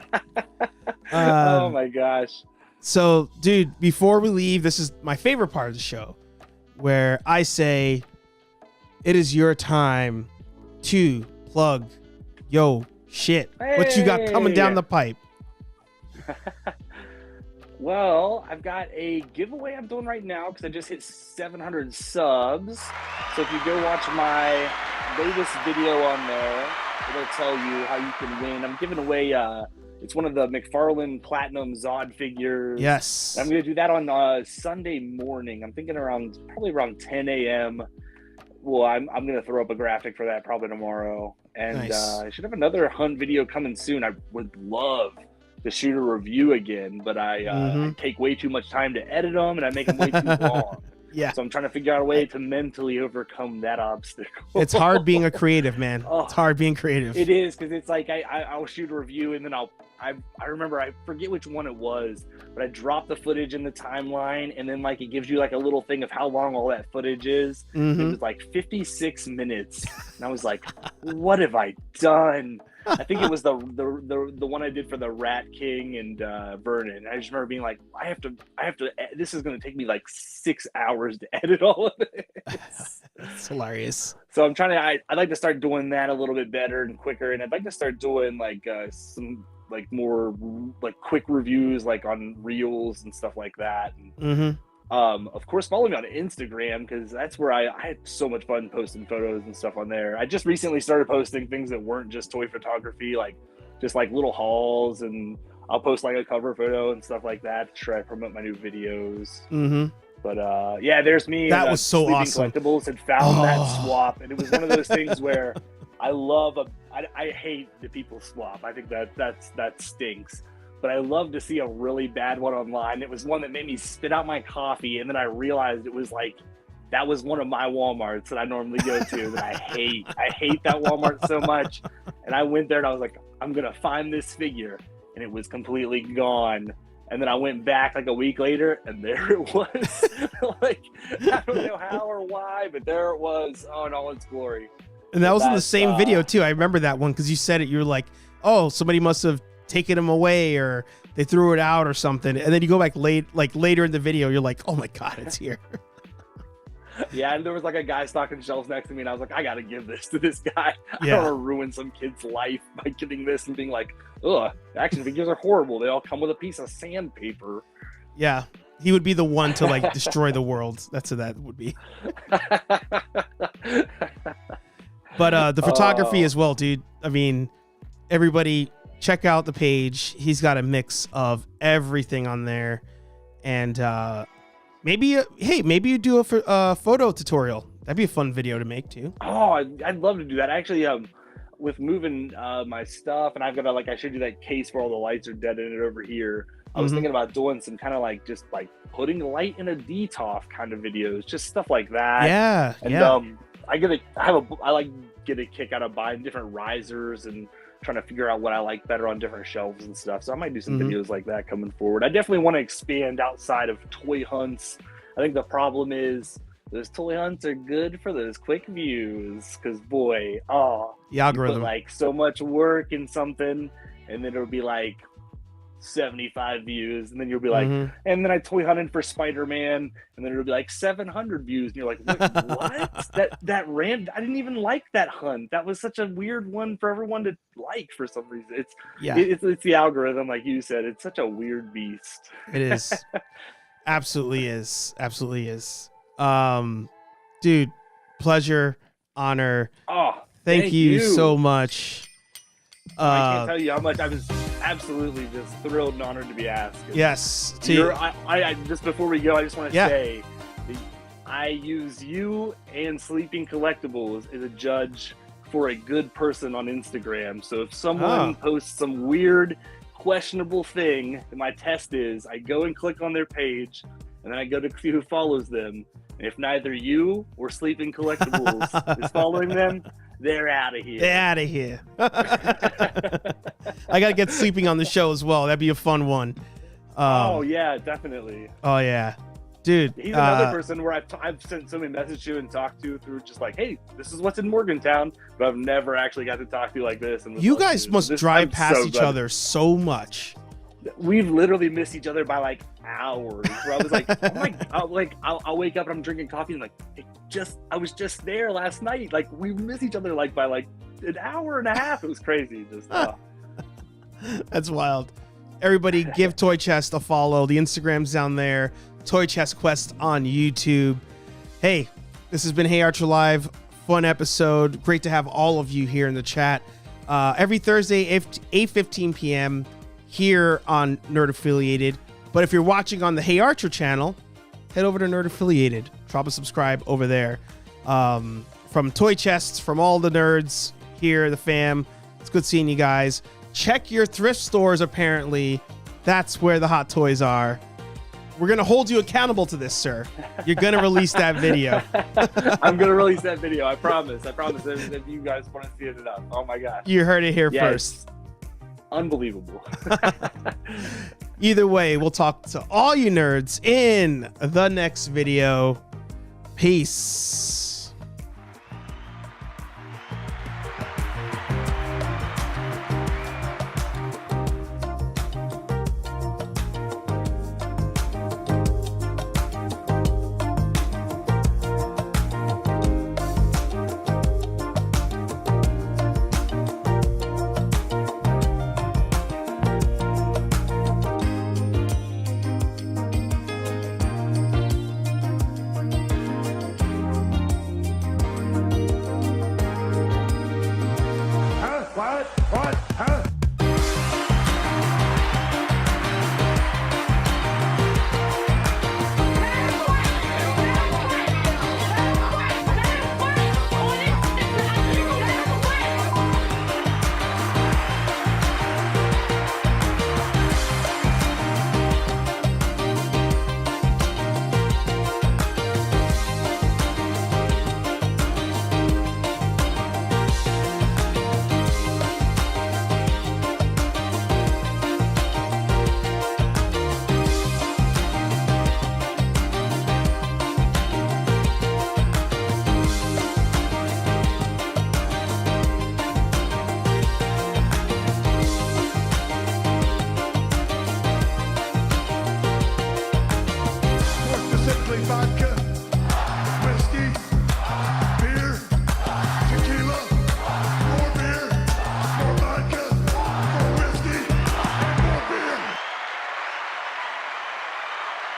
Oh my gosh. So, dude, before we leave, this is my favorite part of the show, where I say, it is your time to plug yo shit. What you got coming down the pipe? Well, I've got a giveaway I'm doing right now because I just hit 700 subs. So if you go watch my latest video on there, it'll tell you how you can win. I'm giving away, it's one of the McFarlane Platinum Zod figures. Yes. I'm going to do that on Sunday morning. I'm thinking probably around 10 a.m. Well, I'm going to throw up a graphic for that probably tomorrow. And Nice. I should have another hunt video coming soon. I would love to shoot a review again, but I take way too much time to edit them and I make them way too long. Yeah. So I'm trying to figure out a way to mentally overcome that obstacle. It's hard being a creative, man. Oh, It's hard being creative. It is, because it's like I'll shoot a review and then I remember, I forget which one it was, but I dropped the footage in the timeline and then like it gives you like a little thing of how long all that footage is. It was like 56 minutes. And I was like, what have I done? I think it was the one I did for the Rat King and Vernon. I just remember being like, I have to. This is going to take me like 6 hours to edit all of it. It's hilarious. So I'm trying to. I'd like to start doing that a little bit better and quicker, and I'd like to start doing like some like more like quick reviews, like on Reels and stuff like that. And, of course, follow me on Instagram because that's where I had so much fun posting photos and stuff on there. I just recently started posting things that weren't just toy photography, like just like little hauls, and I'll post like a cover photo and stuff like that to try to promote my new videos. But yeah, there's me. That was so Sleeping awesome. Collectibles had found that swap, and it was one of those things where I hate the people swap. I think that stinks. But I love to see a really bad one online. It was one that made me spit out my coffee, and then I realized it was like that was one of my Walmarts that I normally go to that I hate. I hate that Walmart so much. And I went there and I was like, I'm gonna find this figure, and it was completely gone. And then I went back like a week later, and there it was. Like, I don't know how or why, but there it was, in all its glory. And that was in the same video too. I remember that one because you said it. You were like, "Oh, somebody must have taken him away, or they threw it out, or something." And then you go back later in the video, you're like, "Oh my god, it's here." Yeah, and there was like a guy stocking shelves next to me, and I was like, I gotta give this to this guy. I Yeah. don't want to ruin some kid's life by getting this and being like, ugh, action figures are horrible. They all come with a piece of sandpaper. Yeah, he would be the one to like destroy the world. That's who that would be. But the photography as well, dude. I mean, everybody check out the page. He's got a mix of everything on there, and maybe you do a photo tutorial. That'd be a fun video to make too. Oh, I'd love to do that. Actually, with moving my stuff, and I've got I showed you that case where all the lights are dead in it over here. I was thinking about doing some kind of like just like putting light in a DTOF kind of videos, just stuff like that. Yeah, and yeah. I get a kick out of buying different risers and trying to figure out what I like better on different shelves and stuff. So I might do some videos like that coming forward. I definitely want to expand outside of toy hunts. I think the problem is those toy hunts are good for those quick views because boy, the algorithm, you put like so much work in something, and then it'll be like 75 views, and then you'll be like, and then I toy hunted for Spider-Man, and then it'll be like 700 views, and you're like, wait, what? that ran? I didn't even like that hunt. That was such a weird one for everyone to like for some reason. It's the algorithm, like you said. It's such a weird beast. It is. Absolutely is. Dude, pleasure, honor. Thank you so much. I can't tell you how much I was absolutely just thrilled and honored to be asked. Yes. I just before we go, I just want to say I use you and Sleeping Collectibles as a judge for a good person on Instagram. So if someone posts some weird, questionable thing, my test is I go and click on their page, and then I go to see who follows them. And if neither you or Sleeping Collectibles is following them, they're out of here. They're out of here. I got to get Sleeping on the show as well. That'd be a fun one. Oh, yeah, definitely. Oh, yeah. Dude. He's another person where I've sent so many messages to and talked to through just like, hey, this is what's in Morgantown, but I've never actually got to talk to you like this. And you guys must drive past each other so much. we've literally missed each other by like hours. Where I was like, oh my, I'll wake up and I'm drinking coffee and like, I was just there last night. Like we missed each other like by like an hour and a half. It was crazy. Just That's wild. Everybody give Toy Chest a follow. The Instagram's down there. Toy Chest Quest on YouTube. Hey, this has been Hey Archer Live. Fun episode. Great to have all of you here in the chat. Every Thursday, 8:15 p.m. here on Nerd Affiliated. But if you're watching on the Hey Archer channel, head over to Nerd Affiliated. Drop a subscribe over there. From Toy Chests, from all the nerds here, the fam. It's good seeing you guys. Check your thrift stores, apparently. That's where the hot toys are. We're going to hold you accountable to this, sir. You're going to release that video. I'm going to release that video. I promise. I promise if you guys want to see it enough. Oh, my God. You heard it here first. Unbelievable. Either way, we'll talk to all you nerds in the next video. Peace.